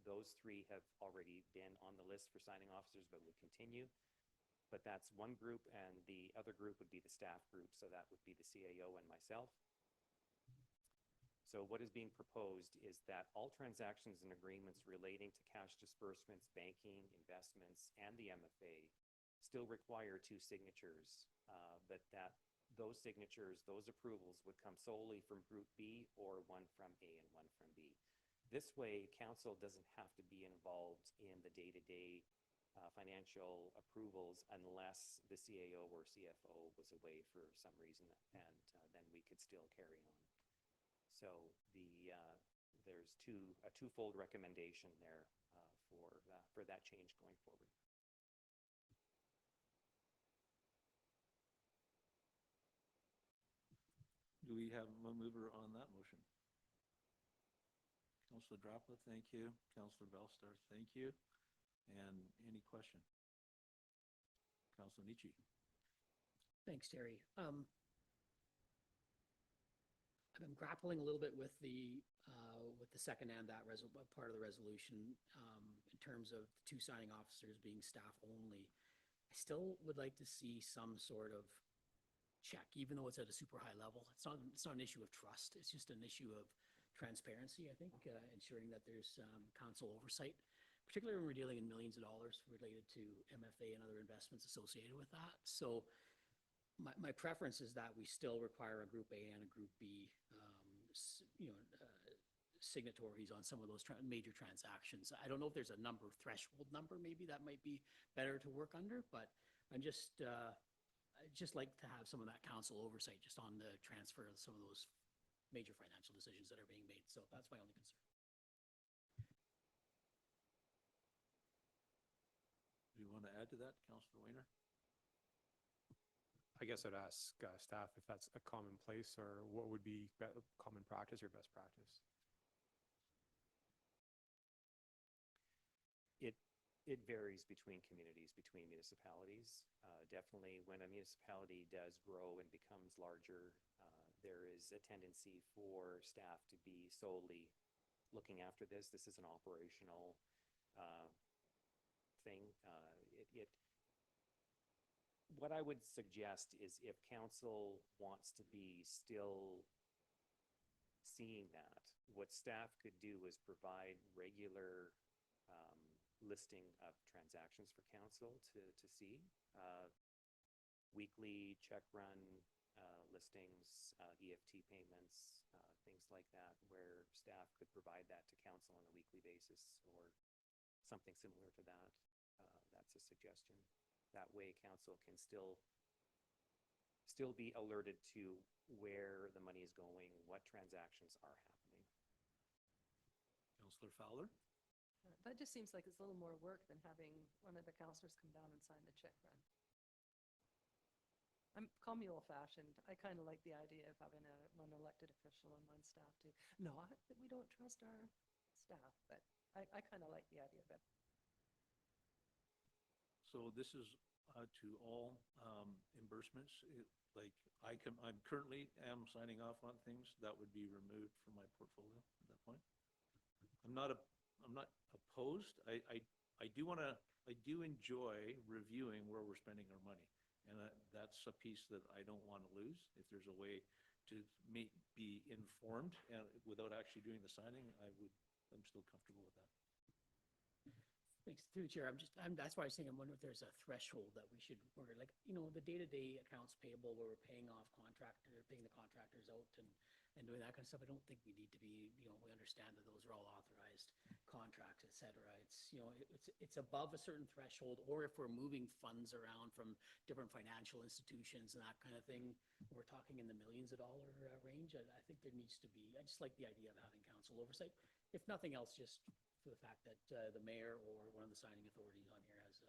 those 3 have already been on the list for signing officers, but will continue. But that's one group, and the other group would be the staff group, so that would be the CAO and myself. So what is being proposed is that all transactions and agreements relating to cash disbursements, banking, investments, and the MFA still require 2 signatures, but that those signatures, those approvals would come solely from Group B or one from A and one from B. This way, council doesn't have to be involved in the day-to-day financial approvals unless the CAO or CFO was away for some reason, and then we could still carry on. So there's a twofold recommendation there for that change going forward. Do we have a mover on that motion? Councillor Drapla, thank you. Councillor Bellstar, thank you. And any question? Councillor Nietzsche. Thanks, Terry. I've been grappling a little bit with the second and that part of the resolution in terms of 2 signing officers being staff only. I still would like to see some sort of check, even though it's at a super high level. It's not an issue of trust. It's just an issue of transparency, I think, ensuring that there's council oversight, particularly when we're dealing in millions of dollars related to MFA and other investments associated with that. So my preference is that we still require a Group A and a Group B, signatories on some of those major transactions. I don't know if there's a threshold number maybe that might be better to work under, but I'd just like to have some of that council oversight just on the transfer of some of those major financial decisions that are being made. So that's my only concern. Do you want to add to that, Councillor Weiner? I guess I'd ask staff if that's a common place or what would be common practice or best practice. It varies between communities, between municipalities. Definitely when a municipality does grow and becomes larger, there is a tendency for staff to be solely looking after this. This is an operational thing. What I would suggest is if council wants to be still seeing that, what staff could do is provide regular listing of transactions for council to see. Weekly check run listings, EFT payments, things like that, where staff could provide that to council on a weekly basis or something similar to that. That's a suggestion. That way council can still be alerted to where the money is going, what transactions are happening. Councillor Fowler? That just seems like it's a little more work than having one of the councillors come down and sign the check run. Call me old-fashioned. I kind of like the idea of having one elected official and one staff too. Not that we don't trust our staff, but I kind of like the idea of it. So this is to all reimbursements. Like I'm currently am signing off on things that would be removed from my portfolio at that point. I'm not opposed. I do enjoy reviewing where we're spending our money. And that's a piece that I don't want to lose. If there's a way to be informed and without actually doing the signing, I'm still comfortable with that. Thanks, through the chair. That's why I was saying, I'm wondering if there's a threshold that we should order, like, the day-to-day accounts payable where we're paying the contractors out and doing that kind of stuff. I don't think we need to be, we understand that those are all authorized contracts, et cetera. It's above a certain threshold, or if we're moving funds around from different financial institutions and that kind of thing, we're talking in the millions of dollar range. I think there needs to be, I just like the idea of having council oversight. If nothing else, just for the fact that the mayor or one of the signing authorities on here has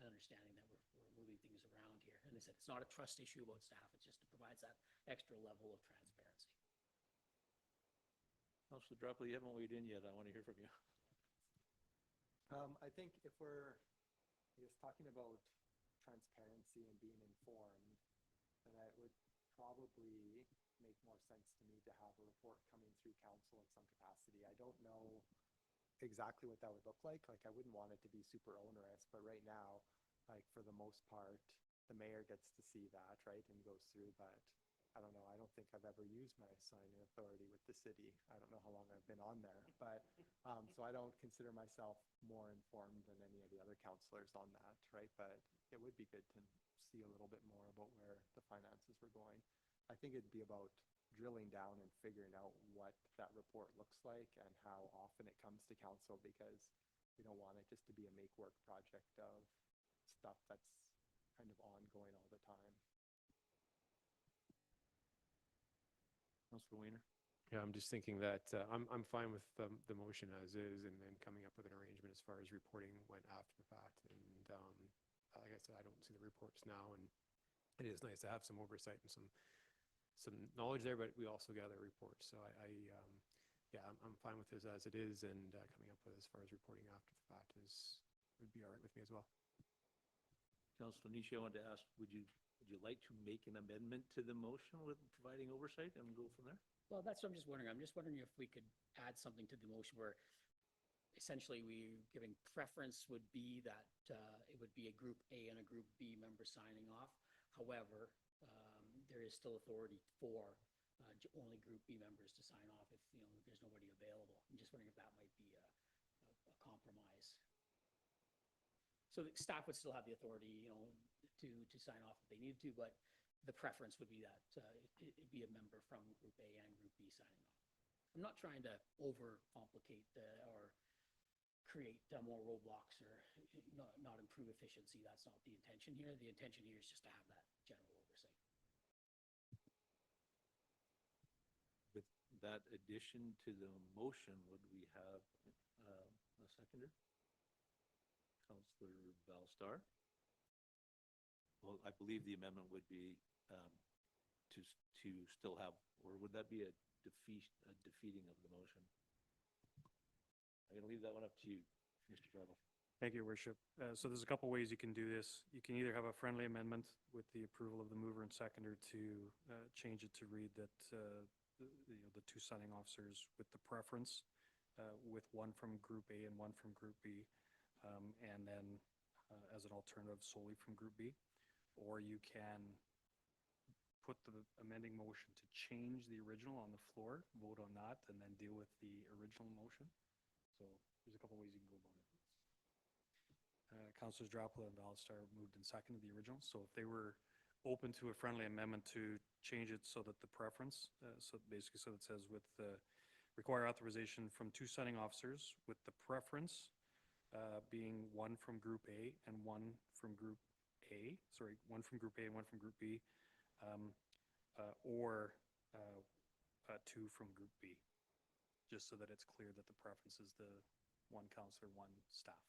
an understanding that we're moving things around here. And they said, it's not a trust issue about staff, it just provides that extra level of transparency. Councilor Drapley, you haven't weighed in yet. I want to hear from you. I think if we're, talking about transparency and being informed, then it would probably make more sense to me to have a report coming through council in some capacity. I don't know exactly what that would look like. Like, I wouldn't want it to be super onerous, but right now, like, for the most part, the mayor gets to see that, right, and goes through, but I don't know. I don't think I've ever used my signing authority with the city. I don't know how long I've been on there, but so I don't consider myself more informed than any of the other councillors on that, right? But it would be good to see a little bit more about where the finances were going. I think it'd be about drilling down and figuring out what that report looks like and how often it comes to council, because we don't want it just to be a make work project of stuff that's kind of ongoing all the time. Councilor Weiner? Yeah, I'm just thinking that I'm fine with the motion as is, and then coming up with an arrangement as far as reporting went after the fact. And like I said, I don't see the reports now, and it is nice to have some oversight and some knowledge there, but we also gather reports. So yeah, I'm fine with this as it is, and coming up with as far as reporting after the fact would be all right with me as well. Councilor Nietzsche, I wanted to ask, would you like to make an amendment to the motion with providing oversight and go from there? Well, that's what I'm just wondering. I'm just wondering if we could add something to the motion where essentially we giving preference would be that it would be a Group A and a Group B member signing off. However, there is still authority for only Group B members to sign off if there's nobody available. I'm just wondering if that might be a compromise. So the staff would still have the authority, to sign off if they needed to, but the preference would be that it'd be a member from Group A and Group B signing off. I'm not trying to overcomplicate or create more roadblocks or not improve efficiency. That's not the intention here. The intention here is just to have that general oversight. With that addition to the motion, would we have a seconder? Councilor Valstar? Well, I believe the amendment would be to still have, or would that be a defeating of the motion? I'm going to leave that one up to you, Mr. Trevor. Thank you, Worship. So there's a couple ways you can do this. You can either have a friendly amendment with the approval of the mover and seconder to change it to read that the two signing officers with the preference, with one from Group A and one from Group B, and then as an alternative solely from Group B. Or you can put the amending motion to change the original on the floor, vote on that, and then deal with the original motion. So there's a couple ways you can go about it. Councilors Drapley and Valstar moved and seconded the original. So if they were open to a friendly amendment to change it so that the preference, so basically so it says with require authorization from two signing officers with the preference being one from Group A and one from Group A, one from Group A and one from Group B, or two from Group B, just so that it's clear that the preference is the one counselor, one staff.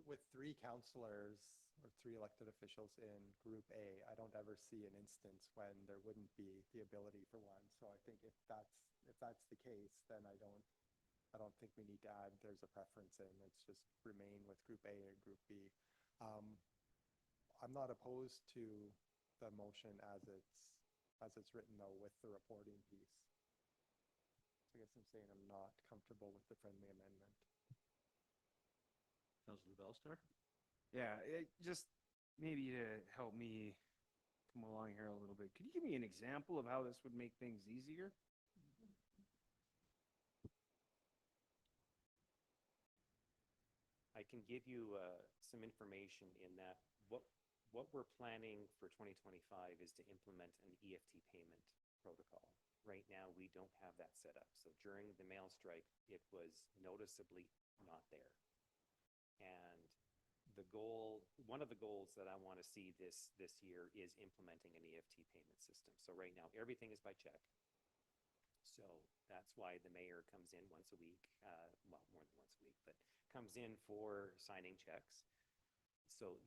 With three councillors or three elected officials in Group A, I don't ever see an instance when there wouldn't be the ability for one. So I think if that's the case, then I I don't think we need to add there's a preference in. It's just remain with Group A and Group B. I'm not opposed to the motion as it's written though with the reporting piece. So I guess I'm saying I'm not comfortable with the friendly amendment. Councillor Bellstar? Yeah, it just maybe to help me come along here a little bit. Could you give me an example of how this would make things easier? I can give you some information in that what we're planning for 2025 is to implement an EFT payment protocol. Right now, we don't have that set up. So during the mail strike, it was noticeably not there. And the goal, one of the goals that I want to see this year is implementing an EFT payment system. So right now, everything is by check. So that's why the mayor comes in once a week, well, more than once a week, but comes in for signing checks. So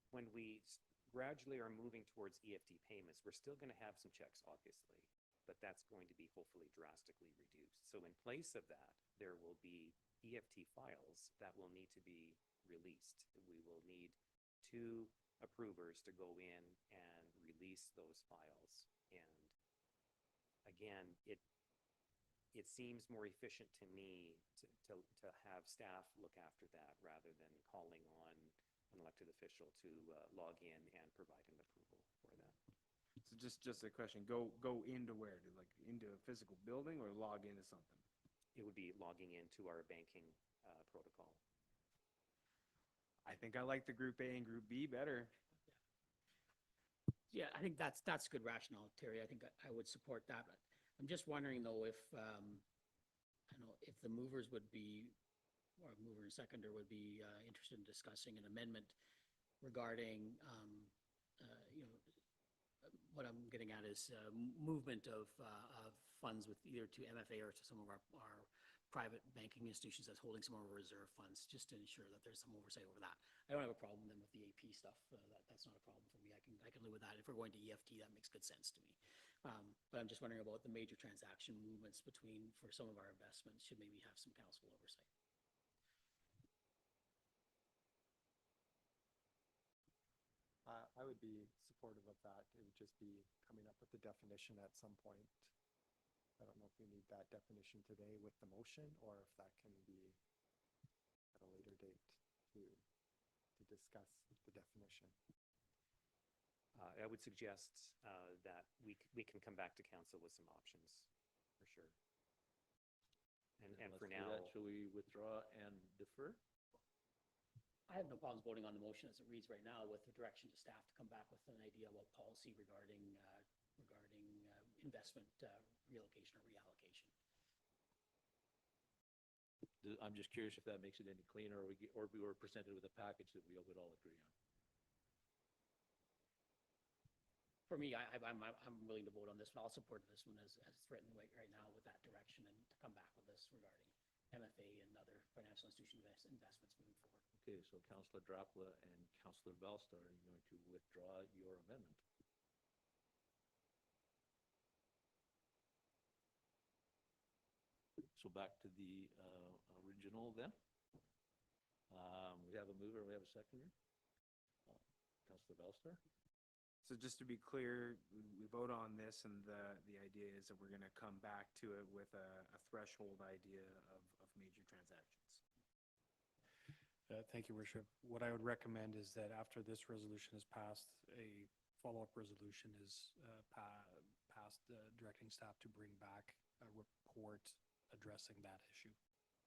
when we gradually are moving towards EFT payments, we're still going to have some checks, obviously, but that's going to be hopefully drastically reduced. So in place of that, there will be EFT files that will need to be released. We will need 2 approvers to go in and release those files. And again, it seems more efficient to me to have staff look after that rather than calling on an elected official to log in and provide an approval for that. So just a question, go into where? Into a physical building or log into something? It would be logging into our banking protocol. I think I like the Group A and Group B better. Yeah, I think that's good rationale, Terry. I think I would support that. I'm just wondering though if, I don't know, if the movers would be, or mover and seconder would be interested in discussing an amendment regarding, what I'm getting at is movement of funds with either to MFA or to some of our private banking institutions that's holding some of our reserve funds, just to ensure that there's some oversight over that. I don't have a problem then with the AP stuff. That's not a problem for me. I can live with that. If we're going to EFT, that makes good sense to me. But I'm just wondering about the major transaction movements for some of our investments, should maybe have some council oversight. I would be supportive of that. It would just be coming up with the definition at some point. I don't know if we need that definition today with the motion or if that can be at a later date to discuss the definition. I would suggest that we can come back to council with some options, for sure. And for now, Shall we withdraw and defer? I have no problems voting on the motion as it reads right now with the direction to staff to come back with an idea about policy regarding investment relocation or reallocation. I'm just curious if that makes it any cleaner, or we were presented with a package that we would all agree on. For me, I'm willing to vote on this, but I'll support this one as it's written right now with that direction and to come back with this regarding MFA and other financial institution investments moving forward. Okay, so Councillor Drapla and Councillor Bellstar, are you going to withdraw your amendment? So back to the original then. We have a mover, we have a seconder. Councillor Bellstar? So just to be clear, we vote on this and the idea is that we're going to come back to it with a threshold idea of major transactions. Thank you, Worship. What I would recommend is that after this resolution is passed, a follow-up resolution is passed directing staff to bring back a report addressing that issue.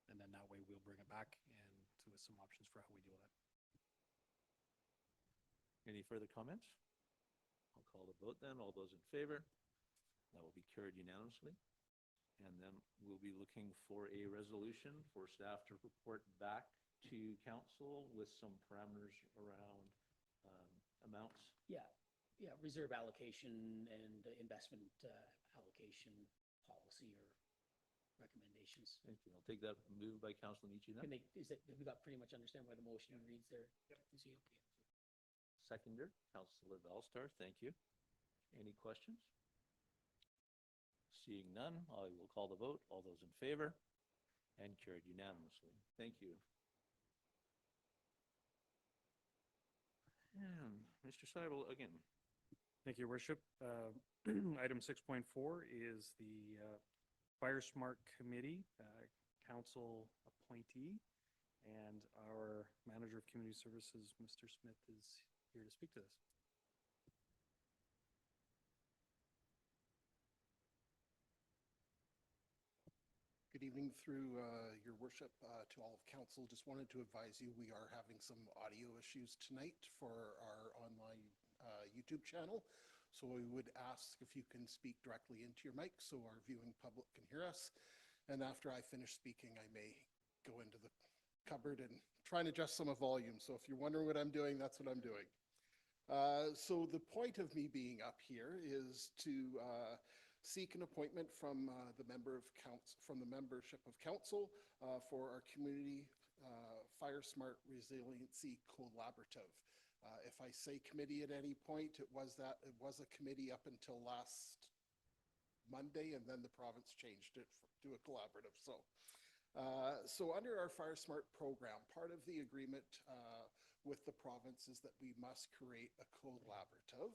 And then that way we'll bring it back and with some options for how we deal with it. Any further comments? I'll call the vote then. All those in favor? That will be carried unanimously. And then we'll be looking for a resolution for staff to report back to council with some parameters around amounts. Yeah, reserve allocation and investment allocation policy or recommendations. Thank you. I'll take that move by Councillor Nietzsche then. We got pretty much understand why the motion reads there? Yep. Is he okay? Seconder, Councillor Bellstar, thank you. Any questions? Seeing none, I will call the vote. All those in favor? And carried unanimously. Thank you. And Mr. Seibel, again. Thank you, Your Worship. Item 6.4 is the Fire Smart Committee, council appointee, and our Manager of Community Services, Mr. Smith, is here to speak to this. Good evening through your worship to all of council. Just wanted to advise you, we are having some audio issues tonight for our online YouTube channel. So we would ask if you can speak directly into your mic so our viewing public can hear us. And after I finish speaking, I may go into the cupboard and try and adjust some of volume. So if you're wondering what I'm doing, that's what I'm doing. So the point of me being up here is to seek an appointment from the membership of council for our community Fire Smart Resiliency Collaborative. If I say committee at any point, it was a committee up until last Monday, and then the province changed it to a collaborative. So under our Fire Smart program, part of the agreement with the province is that we must create a collaborative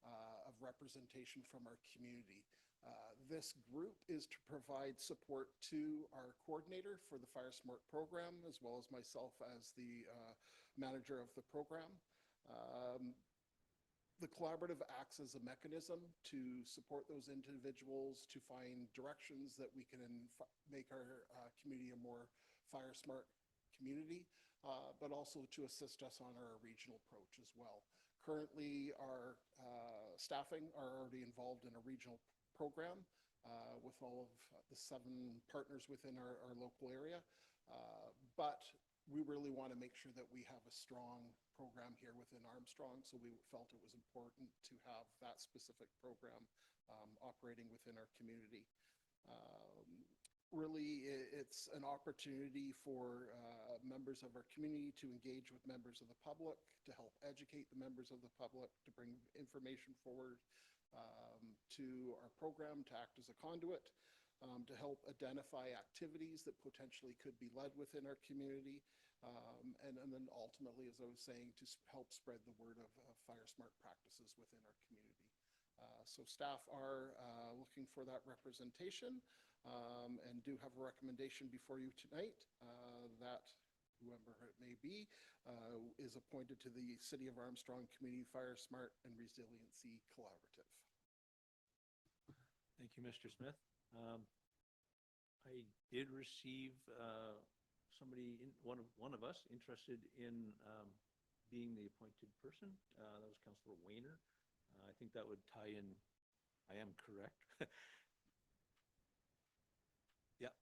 of representation from our community. This group is to provide support to our coordinator for the Fire Smart program, as well as myself as the manager of the program. The collaborative acts as a mechanism to support those individuals to find directions that we can make our community a more fire smart community, but also to assist us on our regional approach as well. Currently, our staffing are already involved in a regional program with all of the 7 partners within our local area. But we really want to make sure that we have a strong program here within Armstrong, so we felt it was important to have that specific program operating within our community. Really, it's an opportunity for members of our community to engage with members of the public, to help educate the members of the public, to bring information forward to our program, to act as a conduit, to help identify activities that potentially could be led within our community, and then ultimately, as I was saying, to help spread the word of fire smart practices within our community. So staff are looking for that representation and do have a recommendation before you tonight that whoever it may be is appointed to the City of Armstrong Community Fire Smart and Resiliency Collaborative. Thank you, Mr. Smith. I did receive somebody, one of us, interested in being the appointed person. That was Councillor Wayner. I think that would tie in. I am correct. Yeah.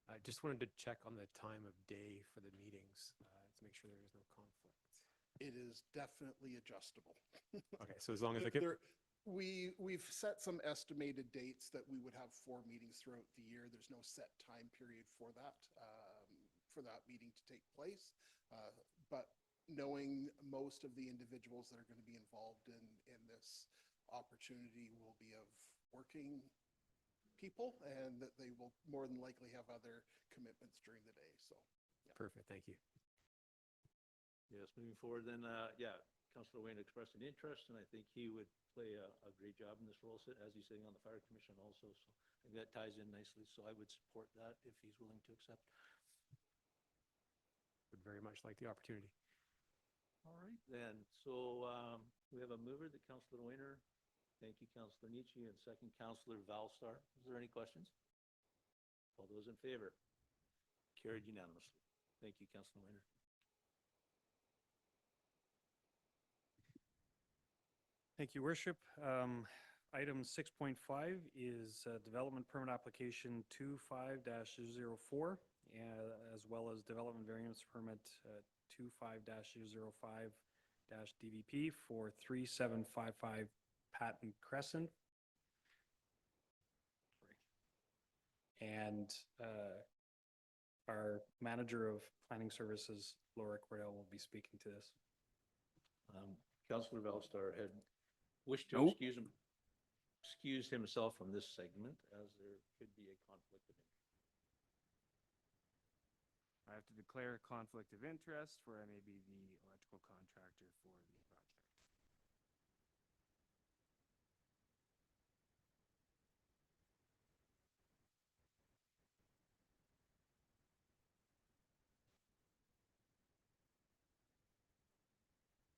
I just wanted to check on the time of day for the meetings to make sure there is no conflict. It is definitely adjustable. Okay, so as long as I can. We've set some estimated dates that we would have 4 meetings throughout the year. There's no set time period for that meeting to take place. But knowing most of the individuals that are going to be involved in this opportunity will be of working people, and that they will more than likely have other commitments during the day. So, yeah. Perfect, thank you. Yes, moving forward then, yeah, Councillor Wayne expressed an interest, and I think he would play a great job in this role, as he's sitting on the Fire Commission also. So I think that ties in nicely. So I would support that if he's willing to accept. Would very much like the opportunity. All right, then. So we have a mover, the Councillor Wayner. Thank you, Councillor Nietzsche, and second, Councillor Valstar. Is there any questions? All those in favor? Carried unanimously. Thank you, Councillor Wayner. Thank you, Worship. Item 6.5 is Development Permit Application 25-04, as well as Development Variance Permit 25-05-DVP for 3755 Patton Crescent. And our Manager of Planning Services, Laura Cordell, will be speaking to this. Councillor Valstar had wished to excuse himself from this segment, as there could be a conflict of interest. I have to declare a conflict of interest where I may be the electrical contractor for the project.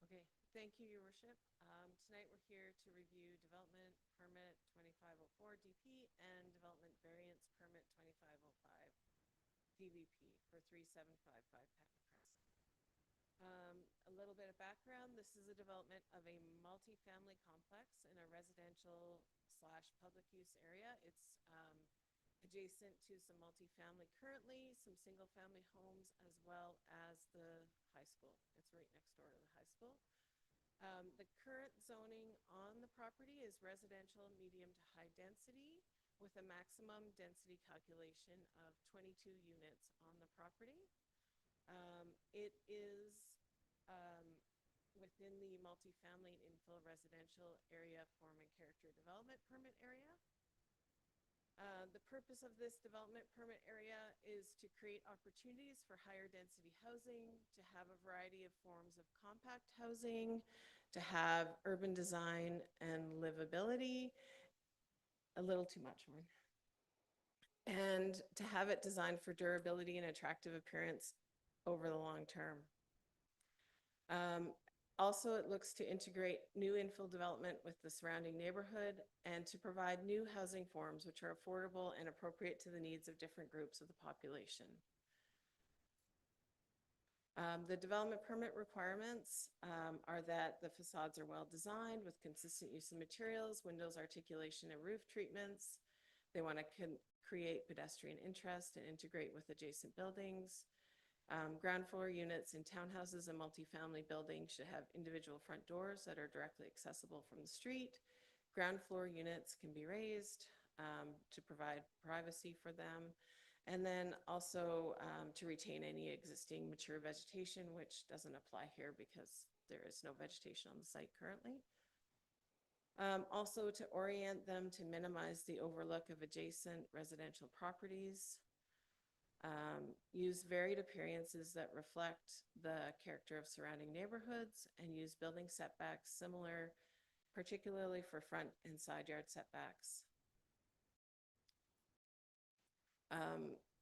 Okay, thank you, Your Worship. Tonight we're here to review Development Permit 2504 DP and Development Variance Permit 2505 DVP for 3755 Patton Crescent. A little bit of background, this is a development of a multifamily complex in a residential / public use area. It's adjacent to some multifamily currently, some single-family homes, as well as the high school. It's right next door to the high school. The current zoning on the property is residential, medium to high density, with a maximum density calculation of 22 units on the property. It is within the multifamily and infill residential area form and character development permit area. The purpose of this development permit area is to create opportunities for higher density housing, to have a variety of forms of compact housing, to have urban design and livability. A little too much, Warren. And to have it designed for durability and attractive appearance over the long term. Also, it looks to integrate new infill development with the surrounding neighborhood and to provide new housing forms which are affordable and appropriate to the needs of different groups of the population. The development permit requirements are that the facades are well designed with consistent use of materials, windows, articulation, and roof treatments. They want to create pedestrian interest and integrate with adjacent buildings. Ground floor units in townhouses and multifamily buildings should have individual front doors that are directly accessible from the street. Ground floor units can be raised to provide privacy for them. And then also to retain any existing mature vegetation, which doesn't apply here because there is no vegetation on the site currently. Also to orient them to minimize the overlook of adjacent residential properties. Use varied appearances that reflect the character of surrounding neighborhoods and use building setbacks similar, particularly for front and side yard setbacks.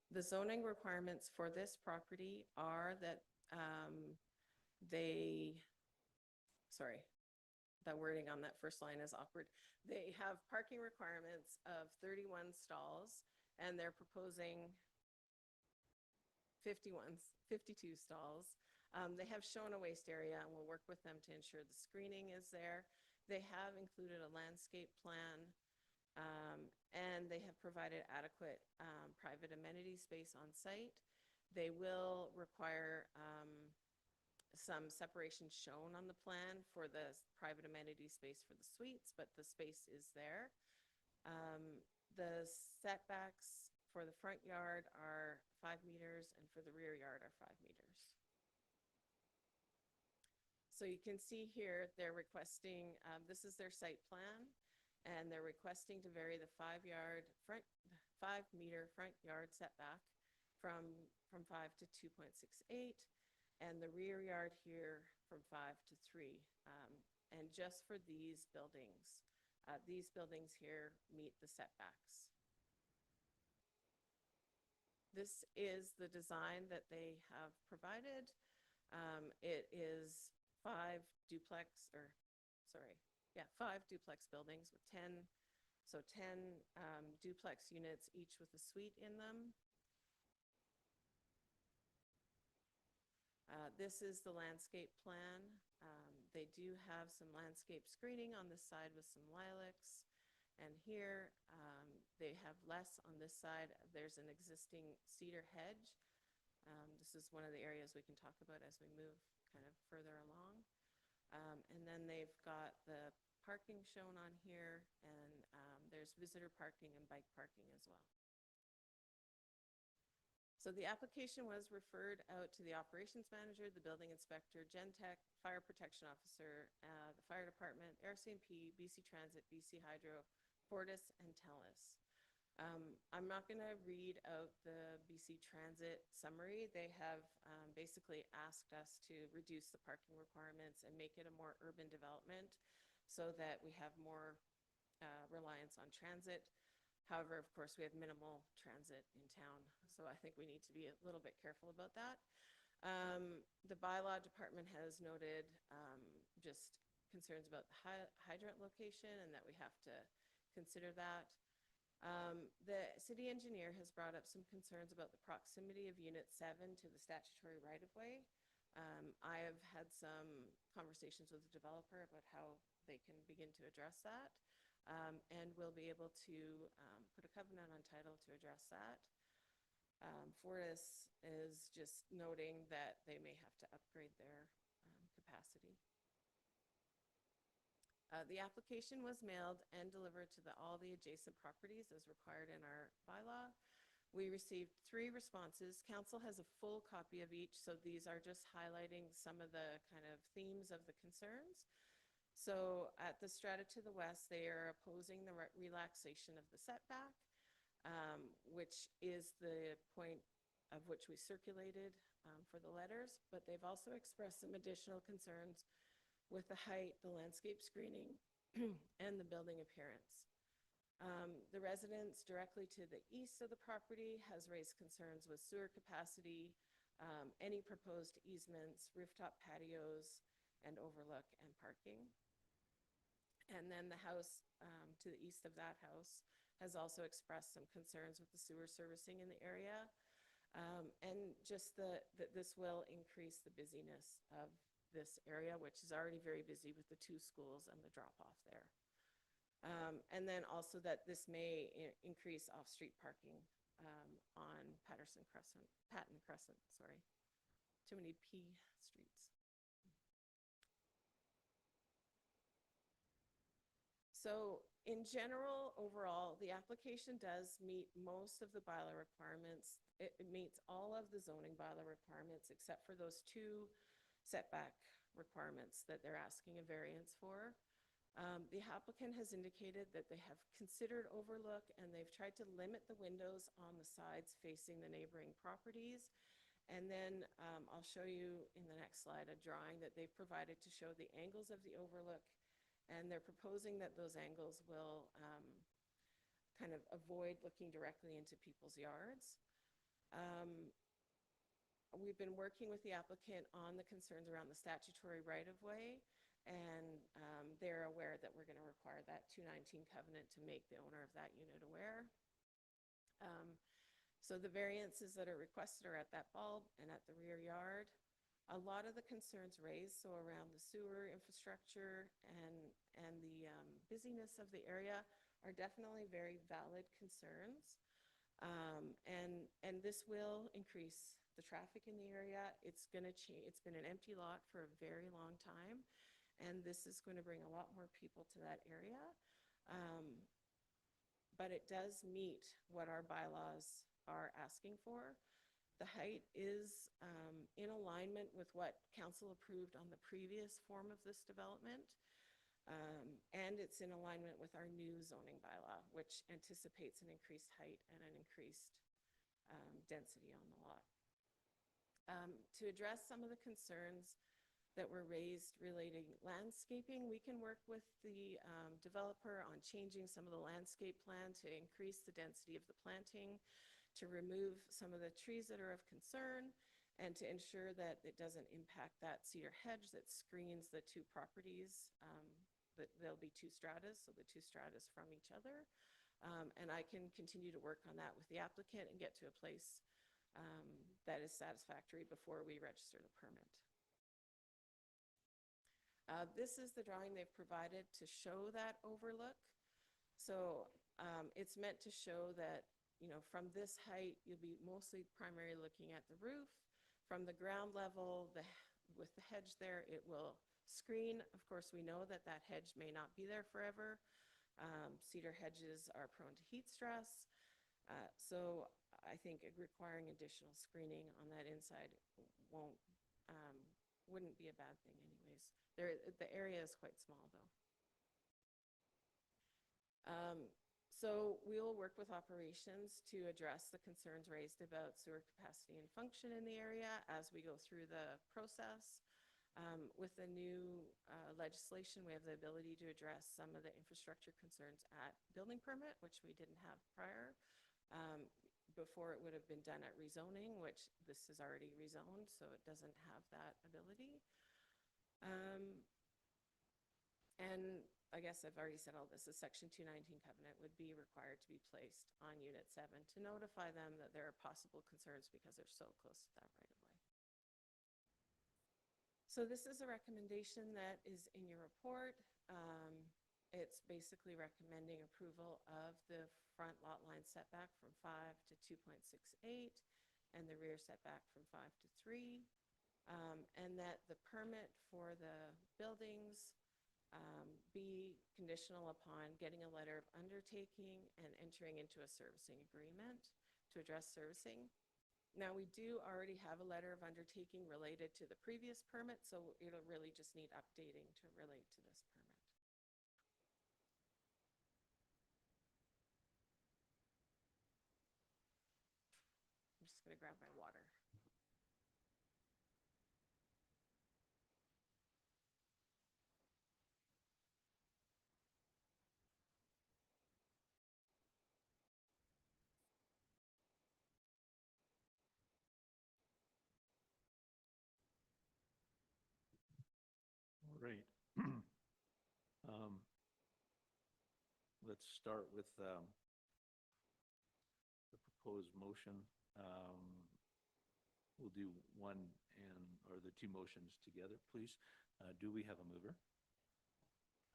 The zoning requirements for this property are that that wording on that first line is awkward. They have parking requirements of 31 stalls and they're proposing 52 stalls. They have shown a waste area and we'll work with them to ensure the screening is there. They have included a landscape plan and they have provided adequate private amenity space on site. They will require some separation shown on the plan for the private amenity space for the suites, but the space is there. The setbacks for the front yard are 5 meters and for the rear yard are 5 meters. So you can see here, they're requesting, this is their site plan, and they're requesting to vary the 5 meter front yard setback from 5 to 2.68, and the rear yard here from 5 to 3. And just for these buildings here meet the setbacks. This is the design that they have provided. It is 5 duplex buildings with 10 duplex units, each with a suite in them. This is the landscape plan. They do have some landscape screening on this side with some lilacs. And here they have less on this side. There's an existing cedar hedge. This is one of the areas we can talk about as we move kind of further along. And then they've got the parking shown on here, and there's visitor parking and bike parking as well. So the application was referred out to the operations manager, the building inspector, Gentech, fire protection officer, the fire department, RCMP, BC Transit, BC Hydro, Fortis, and TELUS. I'm not going to read out the BC Transit summary. They have basically asked us to reduce the parking requirements and make it a more urban development so that we have more reliance on transit. However, of course, we have minimal transit in town, so I think we need to be a little bit careful about that. The bylaw department has noted just concerns about the hydrant location and that we have to consider that. The city engineer has brought up some concerns about the proximity of Unit 7 to the statutory right-of-way. I have had some conversations with the developer about how they can begin to address that, and we'll be able to put a covenant on title to address that. Fortis is just noting that they may have to upgrade their capacity. The application was mailed and delivered to all the adjacent properties as required in our bylaw. We received 3 responses. Council has a full copy of each, so these are just highlighting some of the kind of themes of the concerns. So at the strata to the west, they are opposing the relaxation of the setback, which is the point of which we circulated for the letters, but they've also expressed some additional concerns with the height, the landscape screening, and the building appearance. The residence directly to the east of the property has raised concerns with sewer capacity, any proposed easements, rooftop patios, and overlook and parking. And then the house to the east of that house has also expressed some concerns with the sewer servicing in the area, and just that this will increase the busyness of this area, which is already very busy with the 2 schools and the drop-off there. And then also that this may increase off-street parking on Patton Crescent, sorry. Too many P streets. So in general, overall, the application does meet most of the bylaw requirements. It meets all of the zoning bylaw requirements except for those 2 setback requirements that they're asking a variance for. The applicant has indicated that they have considered overlook and they've tried to limit the windows on the sides facing the neighboring properties. And then I'll show you in the next slide a drawing that they've provided to show the angles of the overlook, and they're proposing that those angles will kind of avoid looking directly into people's yards. We've been working with the applicant on the concerns around the statutory right-of-way, and they're aware that we're going to require that 219 covenant to make the owner of that unit aware. So the variances that are requested are at that bulb and at the rear yard. A lot of the concerns raised, so around the sewer infrastructure and the busyness of the area, are definitely very valid concerns. And this will increase the traffic in the area. It's going to change. It's been an empty lot for a very long time, and this is going to bring a lot more people to that area. But it does meet what our bylaws are asking for. The height is in alignment with what council approved on the previous form of this development. And it's in alignment with our new zoning bylaw, which anticipates an increased height and an increased density on the lot. To address some of the concerns that were raised relating landscaping, we can work with the developer on changing some of the landscape plan to increase the density of the planting, to remove some of the trees that are of concern, and to ensure that it doesn't impact that cedar hedge that screens the 2 properties. That there'll be 2 stratas, so the 2 stratas from each other. And I can continue to work on that with the applicant and get to a place that is satisfactory before we register the permit. This is the drawing they've provided to show that overlook. So it's meant to show that, you know, from this height, you'll be mostly primarily looking at the roof. From the ground level, with the hedge there, it will screen. Of course, we know that that hedge may not be there forever. Cedar hedges are prone to heat stress. So I think requiring additional screening on that inside wouldn't be a bad thing anyways. The area is quite small though. So we will work with operations to address the concerns raised about sewer capacity and function in the area as we go through the process. With the new legislation, we have the ability to address some of the infrastructure concerns at building permit, which we didn't have prior. Before it would have been done at rezoning, which this is already rezoned, so it doesn't have that ability. And I guess I've already said all this, the Section 219 covenant would be required to be placed on Unit 7 to notify them that there are possible concerns because they're so close to that right of way. So this is a recommendation that is in your report. It's basically recommending approval of the front lot line setback from 5 to 2.68 and the rear setback from 5 to 3. And that the permit for the buildings be conditional upon getting a letter of undertaking and entering into a servicing agreement to address servicing. Now, we do already have a letter of undertaking related to the previous permit, so it'll really just need updating to relate to this permit. I'm just going to grab my water. All right. Let's start with the proposed motion. We'll do one or the two motions together, please. Do we have a mover?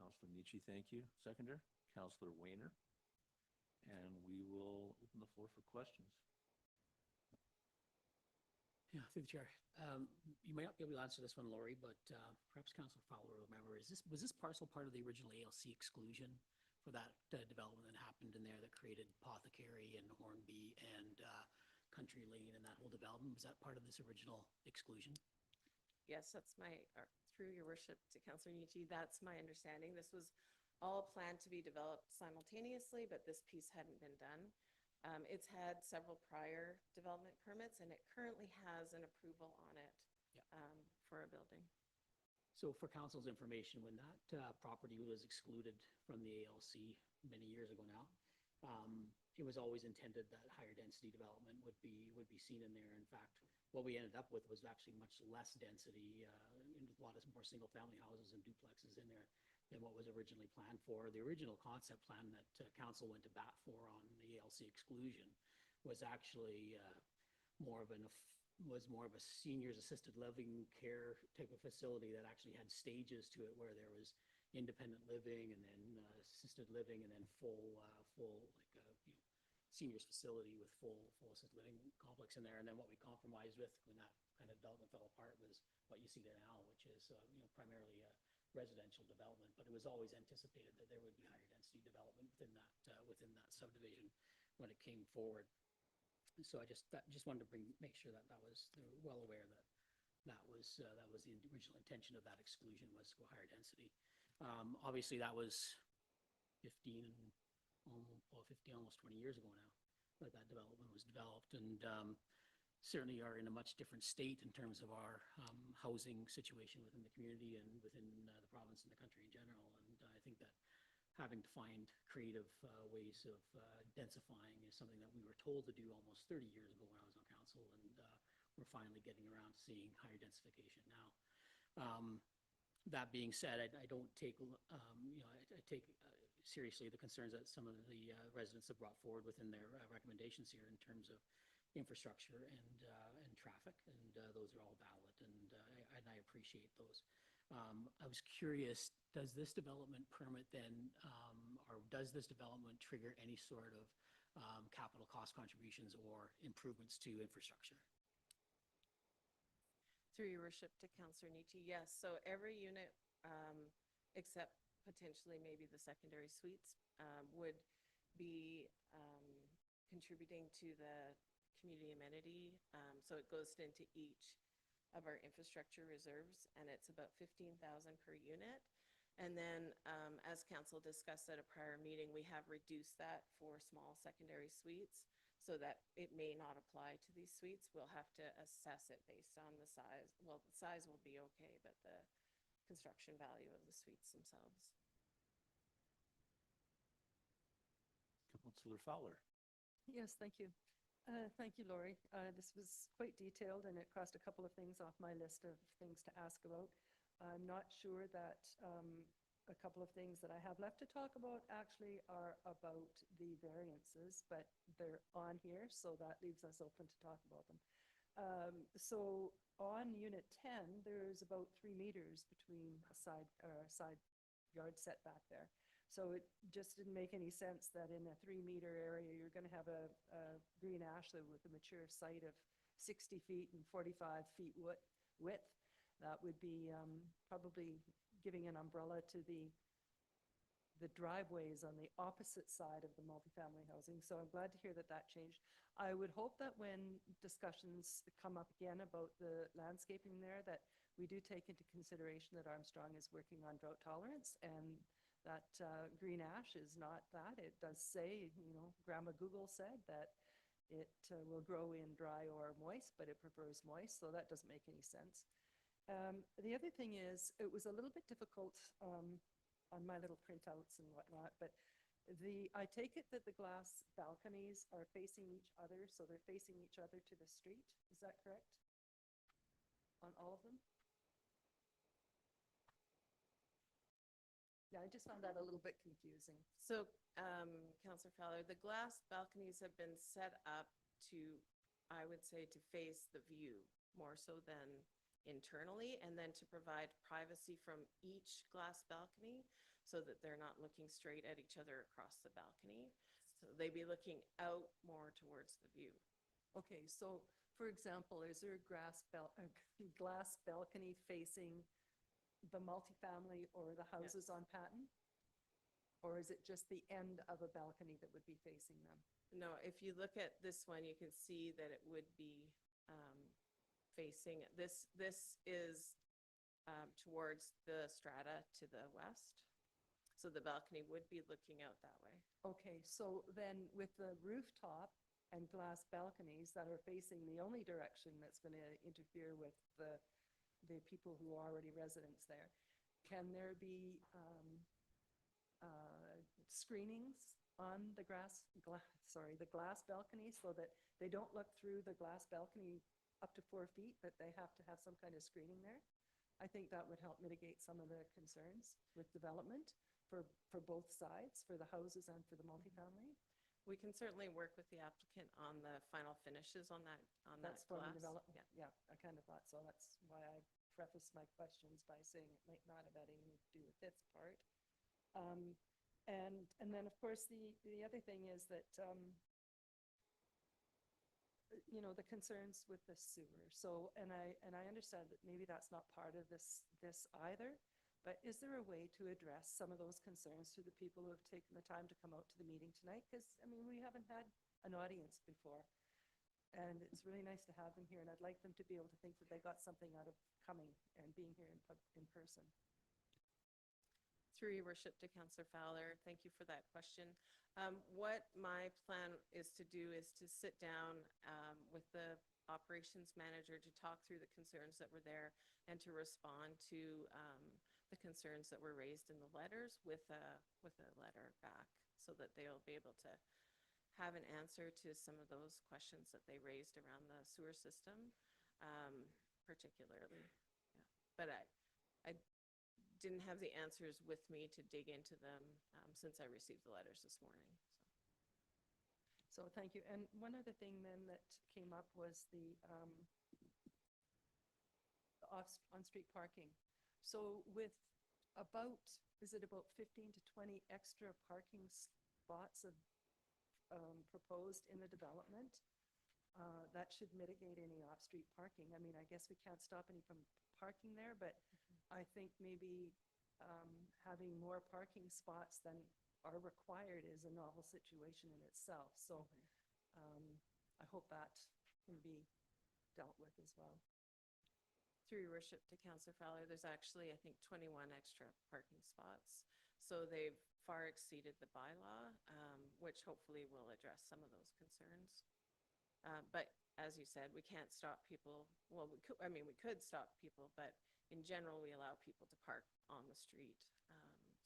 Councillor Nietzsche, thank you. Seconder, Councillor Wayner. And we will open the floor for questions. Yeah, through the chair. You might not be able to answer this one, Laurie, but perhaps Councillor Fowler will remember. Was this parcel part of the original ALC exclusion for that development that happened in there that created Apothecary and Hornby and Country Lane and that whole development? Was that part of this original exclusion? Yes, that's through your worship to Councillor Nietzsche, that's my understanding. This was all planned to be developed simultaneously, but this piece hadn't been done. It's had several prior development permits, and it currently has an approval on it for a building. So for council's information, when that property was excluded from the ALC many years ago now, it was always intended that higher density development would be seen in there. In fact, what we ended up with was actually much less density, a lot of more single family houses and duplexes in there than what was originally planned for. The original concept plan that council went to bat for on the ALC exclusion was actually more of a seniors assisted living care type of facility that actually had stages to it, where there was independent living and then assisted living and then full seniors facility with full assisted living complex in there. And then what we compromised with when that kind of development fell apart was what you see there now, which is primarily a residential development. But it was always anticipated that there would be higher density development within that subdivision when it came forward. So I just wanted to make sure that they were well aware that was the original intention of that exclusion, was to go higher density. Obviously, that was almost 20 years ago now that development was developed, and certainly are in a much different state in terms of our housing situation within the community and within the province and the country in general. And I think that having to find creative ways of densifying is something that we were told to do almost 30 years ago when I was on council, and we're finally getting around to seeing higher densification now. That being said, I don't take, I take seriously the concerns that some of the residents have brought forward within their recommendations here in terms of infrastructure and traffic, and those are all valid, and I appreciate those. I was curious, does this development permit then, or does this development trigger any sort of capital cost contributions or improvements to infrastructure? Through your worship to Councillor Nietzsche, yes. So every unit, except potentially maybe the secondary suites, would be contributing to the community amenity. So it goes into each of our infrastructure reserves, and it's about $15,000 per unit. And then, as council discussed at a prior meeting, we have reduced that for small secondary suites so that it may not apply to these suites. We'll have to assess it based on the size. Well, the size will be okay, but the construction value of the suites themselves. Councillor Fowler. Yes, thank you. Thank you, Laurie. This was quite detailed and it crossed a couple of things off my list of things to ask about. I'm not sure that a couple of things that I have left to talk about actually are about the variances, but they're on here, so that leaves us open to talk about them. So on unit 10, there's about 3 meters between a side yard setback there. So it just didn't make any sense that in a 3-meter area, you're going to have a green ashlar with a mature site of 60 feet and 45 feet width. That would be probably giving an umbrella to the driveways on the opposite side of the multifamily housing. So I'm glad to hear that that changed. I would hope that when discussions come up again about the landscaping there, that we do take into consideration that Armstrong is working on drought tolerance and that green ash is not that. It does say, Grandma Google said that it will grow in dry or moist, but it prefers moist, so that doesn't make any sense. The other thing is, it was a little bit difficult on my little printouts and whatnot, but I take it that the glass balconies are facing each other, so they're facing each other to the street. Is that correct? On all of them? Yeah, I just found that a little bit confusing. So, Councillor Fowler, the glass balconies have been set up to, I would say, to face the view more so than internally, and then to provide privacy from each glass balcony so that they're not looking straight at each other across the balcony. So they'd be looking out more towards the view. Okay, so for example, is there a glass balcony facing the multifamily or the houses Yes. on Patton? Or is it just the end of a balcony that would be facing them? No, if you look at this one, you can see that it would be facing, this is towards the strata to the west. So the balcony would be looking out that way. Okay, so then with the rooftop and glass balconies that are facing the only direction that's going to interfere with the people who are already residents there, can there be screenings on the glass balcony so that they don't look through the glass balcony up to 4 feet, but they have to have some kind of screening there? I think that would help mitigate some of the concerns with development for both sides, for the houses and for the multifamily. We can certainly work with the applicant on the final finishes on that That's for the glass. development. Yeah. Yeah, I kind of thought so. That's why I prefaced my questions by saying it might not have had anything to do with this part. And then, of course, the other thing is that, the concerns with the sewer. So, and I understand that maybe that's not part of this either, but is there a way to address some of those concerns to the people who have taken the time to come out to the meeting tonight? Because, we haven't had an audience before. And it's really nice to have them here, and I'd like them to be able to think that they got something out of coming and being here in person. Through your worship to Councillor Fowler, thank you for that question. What my plan is to do is to sit down with the operations manager to talk through the concerns that were there and to respond to the concerns that were raised in the letters with a letter back so that they'll be able to have an answer to some of those questions that they raised around the sewer system, particularly. Yeah. But I didn't have the answers with me to dig into them since I received the letters this morning. So thank you. And one other thing then that came up was the on-street parking. So with is it about 15 to 20 extra parking spots proposed in the development? That should mitigate any off-street parking. I guess we can't stop any from parking there, but I think maybe having more parking spots than are required is a novel situation in itself. So I hope that can be dealt with as well. Through your worship to Councillor Fowler, there's actually, I think, 21 extra parking spots. So they've far exceeded the bylaw, which hopefully will address some of those concerns. But as you said, we can't stop people. Well, we could, I mean, we could stop people, but in general, we allow people to park on the street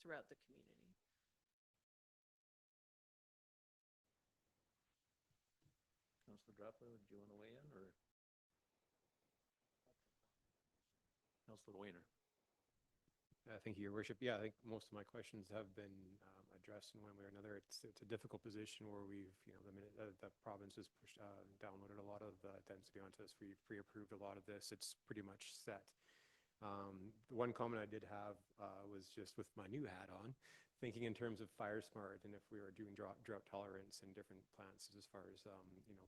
throughout the community. Councillor Draper, do you want to weigh in, or? Councillor Wayner. Thank you, Your Worship. Yeah, I think most of my questions have been addressed in one way or another. It's a difficult position where we've, the minute the province has downloaded a lot of density onto us, pre-approved a lot of this, it's pretty much set. The one comment I did have was just with my new hat on, thinking in terms of fire smart, and if we were doing drought tolerance and different plants as far as,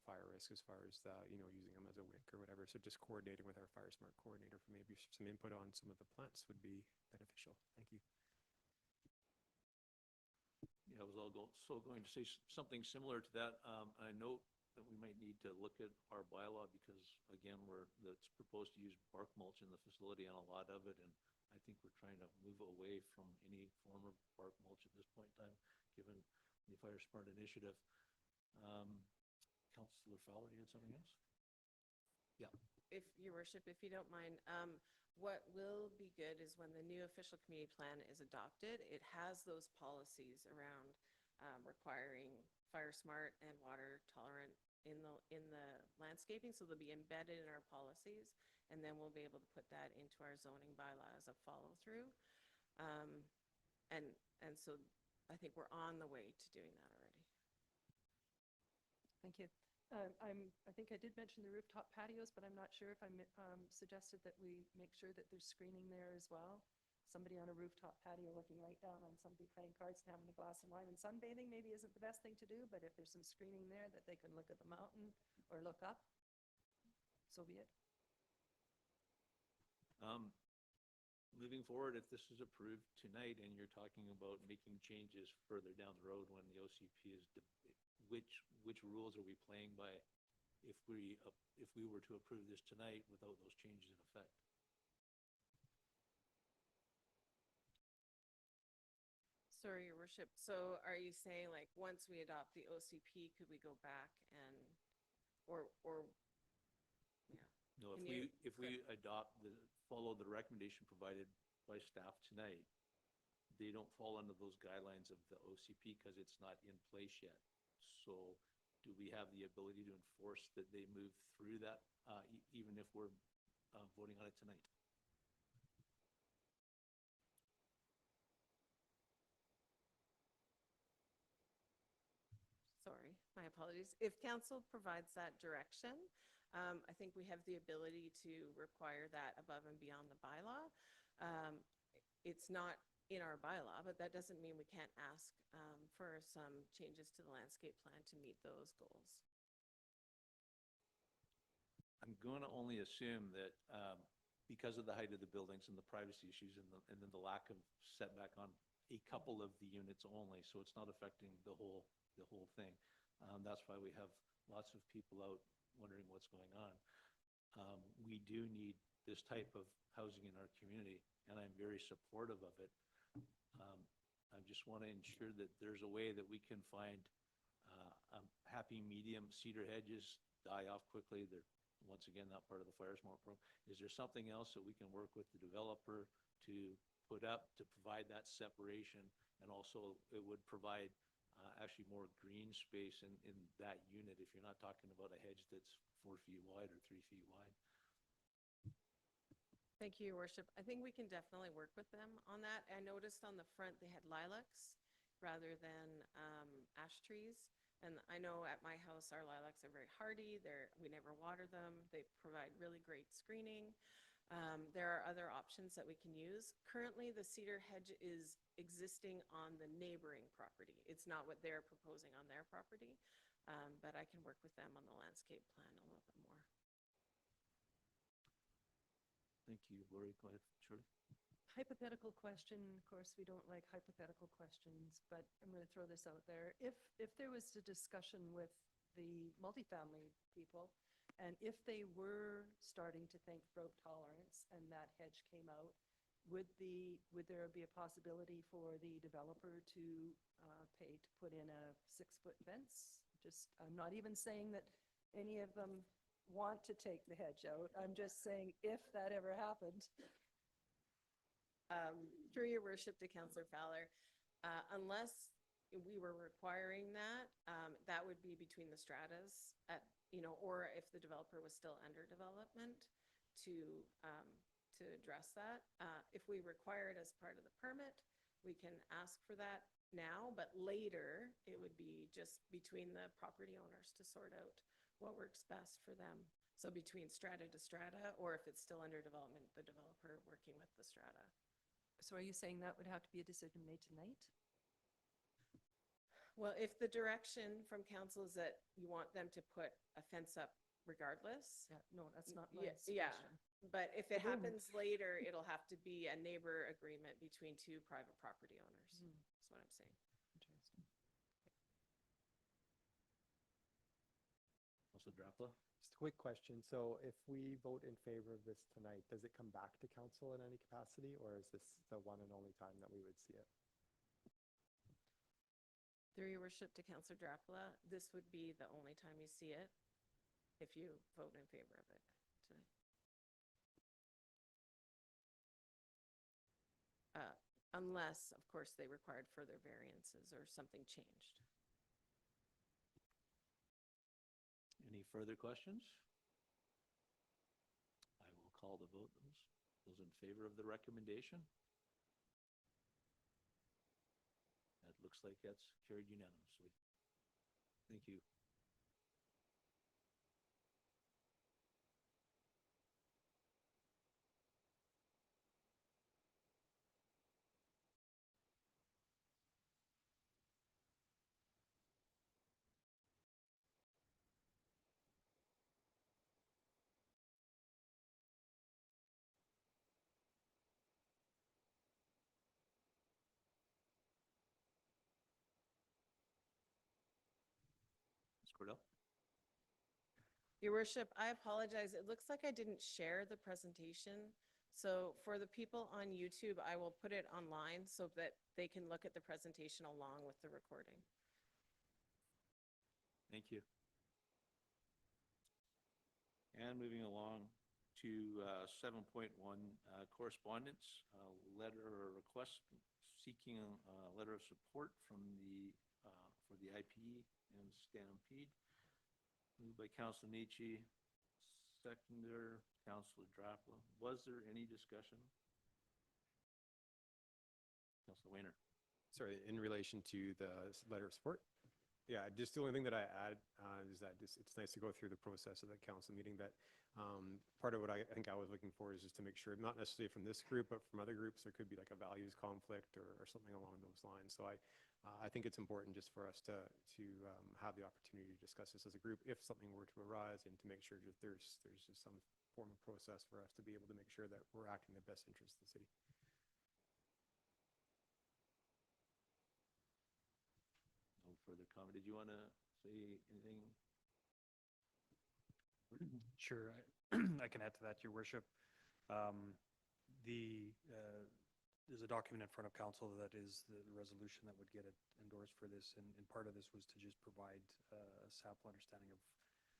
fire risk, as far as, using them as a wick or whatever. So just coordinating with our fire smart coordinator for maybe some input on some of the plants would be beneficial. Thank you. Yeah, I was also going to say something similar to that. I note that we might need to look at our bylaw because, again, that's proposed to use bark mulch in the facility and a lot of it, and I think we're trying to move away from any form of bark mulch at this point in time, given the Fire Smart initiative. Councillor Fowler, you had something else? Yeah. If your worship, if you don't mind, what will be good is when the new official community plan is adopted, it has those policies around requiring fire smart and water tolerant in the landscaping. So they'll be embedded in our policies, and then we'll be able to put that into our zoning bylaw as a follow through. And so I think we're on the way to doing that already. Thank you. I think I did mention the rooftop patios, but I'm not sure if I suggested that we make sure that there's screening there as well. Somebody on a rooftop patio looking right down on somebody playing cards and having a glass of wine and sunbathing maybe isn't the best thing to do, but if there's some screening there that they can look at the mountain or look up, so be it. Moving forward, if this is approved tonight and you're talking about making changes further down the road when the OCP is, which rules are we playing by if we were to approve this tonight without those changes in effect? Sorry, your worship. So are you saying, like, once we adopt the OCP, could we go back and, or yeah? No, if we follow the recommendation provided by staff tonight, they don't fall under those guidelines of the OCP because it's not in place yet. So do we have the ability to enforce that they move through that, even if we're voting on it tonight? Sorry, my apologies. If council provides that direction, I think we have the ability to require that above and beyond the bylaw. It's not in our bylaw, but that doesn't mean we can't ask for some changes to the landscape plan to meet those goals. I'm going to only assume that because of the height of the buildings and the privacy issues and then the lack of setback on a couple of the units only, so it's not affecting the whole thing. That's why we have lots of people out wondering what's going on. We do need this type of housing in our community, and I'm very supportive of it. I just want to ensure that there's a way that we can find a happy medium. Cedar hedges die off quickly. They're, once again, not part of the Fire Smart program. Is there something else that we can work with the developer to put up to provide that separation? And also it would provide actually more green space in that unit if you're not talking about a hedge that's 4 feet wide or 3 feet wide. Thank you, your worship. I think we can definitely work with them on that. I noticed on the front they had lilacs rather than ash trees. And I know at my house our lilacs are very hardy. We never water them. They provide really great screening. There are other options that we can use. Currently, the cedar hedge is existing on the neighboring property. It's not what they're proposing on their property, but I can work with them on the landscape plan a little bit more. Thank you, Lori. Go ahead, Shirley. Hypothetical question. Of course, we don't like hypothetical questions, but I'm going to throw this out there. If there was a discussion with the multifamily people And if they were starting to think drought tolerance and that hedge came out, would there be a possibility for the developer to pay to put in a 6-foot fence? Just, I'm not even saying that any of them want to take the hedge out. I'm just saying if that ever happened. Through your worship to Councillor Fowler, unless we were requiring that, that would be between the stratas at, or if the developer was still under development to address that. If we require it as part of the permit, we can ask for that now, but later it would be just between the property owners to sort out what works best for them. So between strata to strata, or if it's still under development, the developer working with the strata. So are you saying that would have to be a decision made tonight? Well, if the direction from council is that you want them to put a fence up regardless. Yeah, no, that's not my Yeah, suggestion. but if it Boom. happens later, it'll have to be a neighbor agreement between 2 private property owners. That's what I'm saying. Interesting. Councilor Drapla? Just a quick question. So if we vote in favor of this tonight, does it come back to council in any capacity, or is this the one and only time that we would see it? Through your worship to Councillor Drapla, this would be the only time you see it if you vote in favor of it tonight. Unless, of course, they required further variances or something changed. Any further questions? I will call the vote. Those in favor of the recommendation? That looks like that's carried unanimously. Thank you. Ms. Cordell? Your worship, I apologize. It looks like I didn't share the presentation. So for the people on YouTube, I will put it online so that they can look at the presentation along with the recording. Thank you. And moving along to 7.1, correspondence, letter or request seeking a letter of support from for the IPE and Stampede. Moved by Councilor Nietzsche, seconder Councilor Drapla. Was there any discussion? Councilor Wayner. Sorry, in relation to the letter of support? Yeah, just the only thing that I add is that it's nice to go through the process of the council meeting. That part of what I think I was looking for is just to make sure, not necessarily from this group, but from other groups, there could be like a values conflict or something along those lines. So I think it's important just for us to have the opportunity to discuss this as a group if something were to arise, and to make sure that there's just some form of process for us to be able to make sure that we're acting in the best interest of the city. No further comment. Did you want to say anything? Sure, I can add to that, Your Worship. There's a document in front of council that is the resolution that would get it endorsed for this, and part of this was to just provide a sample understanding of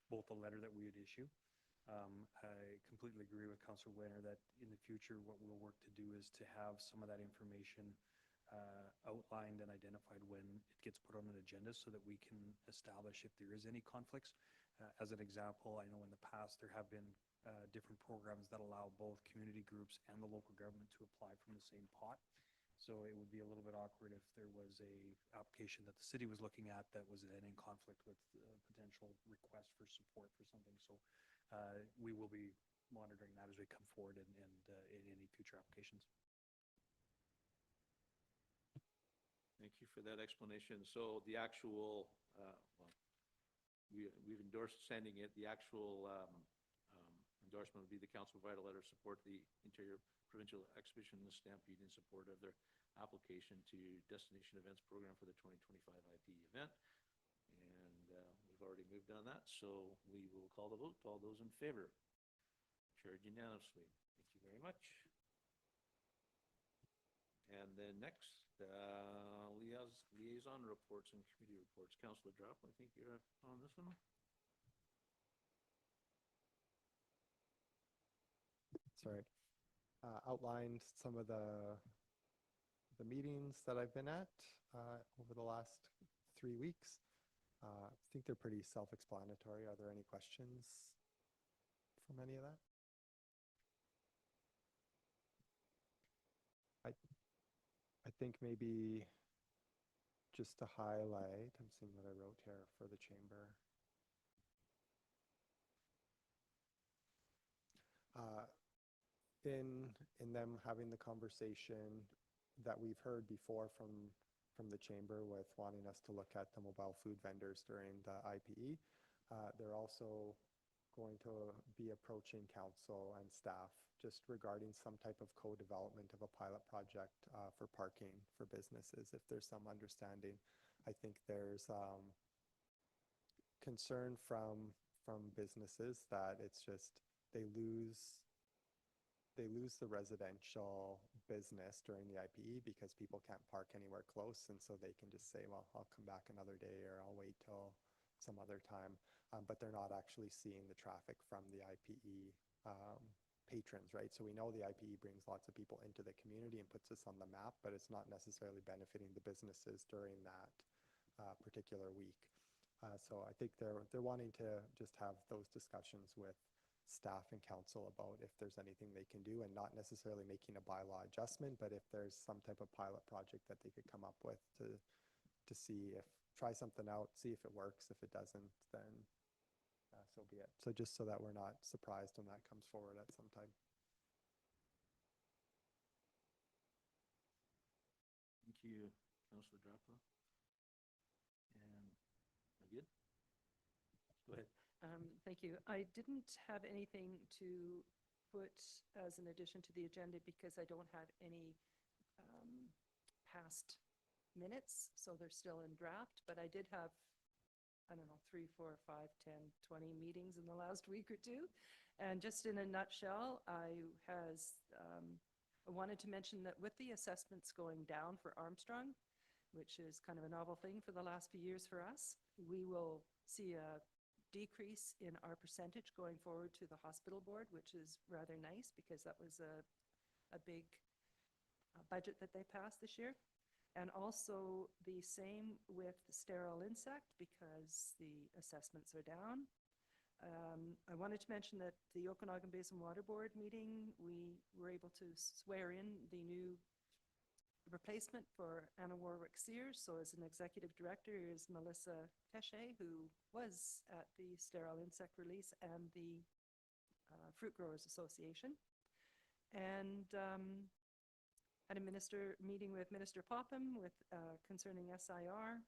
both the letter that we would issue. I completely agree with Councilor Wenner that in the future, what we'll work to do is to have some of that information outlined and identified when it gets put on an agenda so that we can establish if there is any conflicts. As an example, I know in the past there have been different programs that allow both community groups and the local government to apply from the same pot. So it would be a little bit awkward if there was a application that the city was looking at that was then in conflict with potential request for support for something. So we will be monitoring that as we come forward and in any future applications. Thank you for that explanation. So the actual, we've endorsed sending it. The actual endorsement would be the council provide a letter of support to the Interior Provincial Exhibition and Stampede in support of their application to Destination Events Program for the 2025 IP event. And we we've already moved on that, so we will call the vote. All those in favor? Carried unanimously. Thank you very much. And then next, liaison reports and committee reports. Councillor Drop, I think you're on this one. That's right. Outlined some of the meetings that I've been at over the last 3 weeks. I think they're pretty self-explanatory. Are there any questions from any of that? I think maybe just to highlight, I'm seeing what I wrote here for the chamber. In them having the conversation that we've heard before from the chamber with wanting us to look at the mobile food vendors during the IPE, they're also going to be approaching council and staff just regarding some type of co-development of a pilot project for parking for businesses. If there's some understanding, I think there's concern from businesses that it's just they lose the residential business during the IPE because people can't park anywhere close, and so they can just say, well, I'll come back another day or I'll wait till some other time, but they're not actually seeing the traffic from the IPE patrons, right? So we know the IPE brings lots of people into the community and puts us on the map, but it's not necessarily benefiting the businesses during that particular week. So I think they're wanting to just have those discussions with staff and council about if there's anything they can do, and not necessarily making a bylaw adjustment, but if there's some type of pilot project that they could come up with to see if, try something out, see if it works. If it doesn't, then so be it. So just so that we're not surprised when that comes forward at some time. Thank you, Councillor Drappa. And good? Go ahead. Thank you. I didn't have anything to put as an addition to the agenda because I don't have any past minutes, so they're still in draft, but I did have, I don't know, 3, 4, 5, 10, 20 meetings in the last week or two. And just in a nutshell, I wanted to mention that with the assessments going down for Armstrong, which is kind of a novel thing for the last few years for us, we will see a decrease in our percentage going forward to the hospital board, which is rather nice because that was a big budget that they passed this year. And also the same with the sterile insect because the assessments are down. I wanted to mention that the Okanagan Basin Water Board meeting, we were able to swear in the new replacement for Anna Warwick Sears. So as an executive director is Melissa Pesce, who was at the sterile insect release and the Fruit Growers Association. And had a meeting with Minister Popham concerning SIR,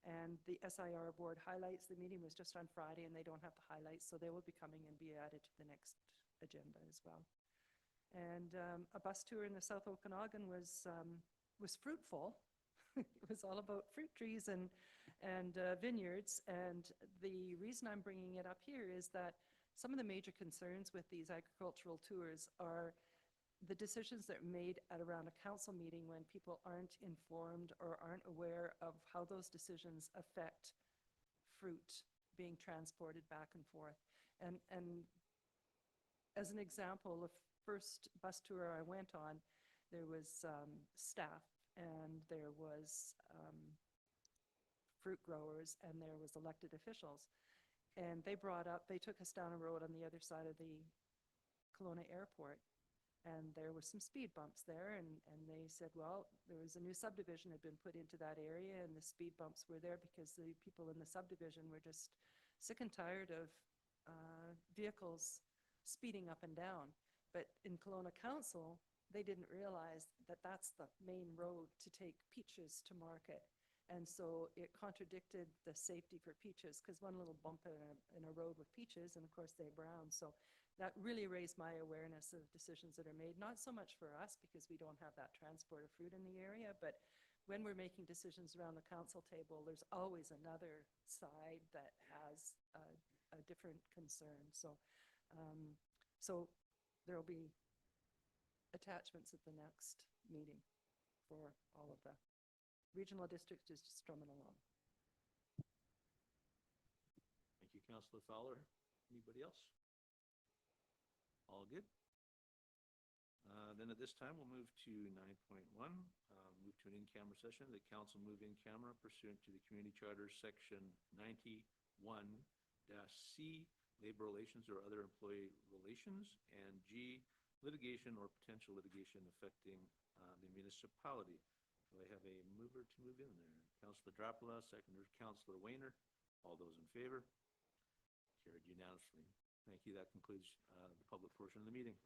and the SIR board highlights. The meeting was just on Friday and they don't have the highlights, so they will be coming and be added to the next agenda as well. And a bus tour in the South Okanagan was fruitful. It was all about fruit trees and vineyards. And the reason I'm bringing it up here is that some of the major concerns with these agricultural tours are the decisions that are made at around a council meeting when people aren't informed or aren't aware of how those decisions affect fruit being transported back and forth. And as an example, the first bus tour I went on, there was staff and there was fruit growers and there was elected officials. And they took us down a road on the other side of the Kelowna airport. And there were some speed bumps there, and they said, well, there was a new subdivision had been put into that area, and the speed bumps were there because the people in the subdivision were just sick and tired of vehicles speeding up and down. But in Kelowna Council, they didn't realize that that's the main road to take peaches to market. And so it contradicted the safety for peaches, because one little bump in a road with peaches, and of course they brown. So that really raised my awareness of decisions that are made, not so much for us because we don't have that transport of fruit in the area, but when we're making decisions around the council table, there's always another side that has a different concern. So there'll be attachments at the next meeting for all of the regional districts just strumming along. Thank you, Councillor Fowler. Anybody else? All good? Then at this time, we'll move to 9.1, move to an in-camera session. The council move in camera pursuant to the Community Charter, Section 91-C, labor relations or other employee relations, and G, litigation or potential litigation affecting the municipality. Do I have a mover to move in there? Councillor Drapula, seconder Councillor Wayner. All those in favor? Carried unanimously. Thank you. That concludes the public portion of the meeting.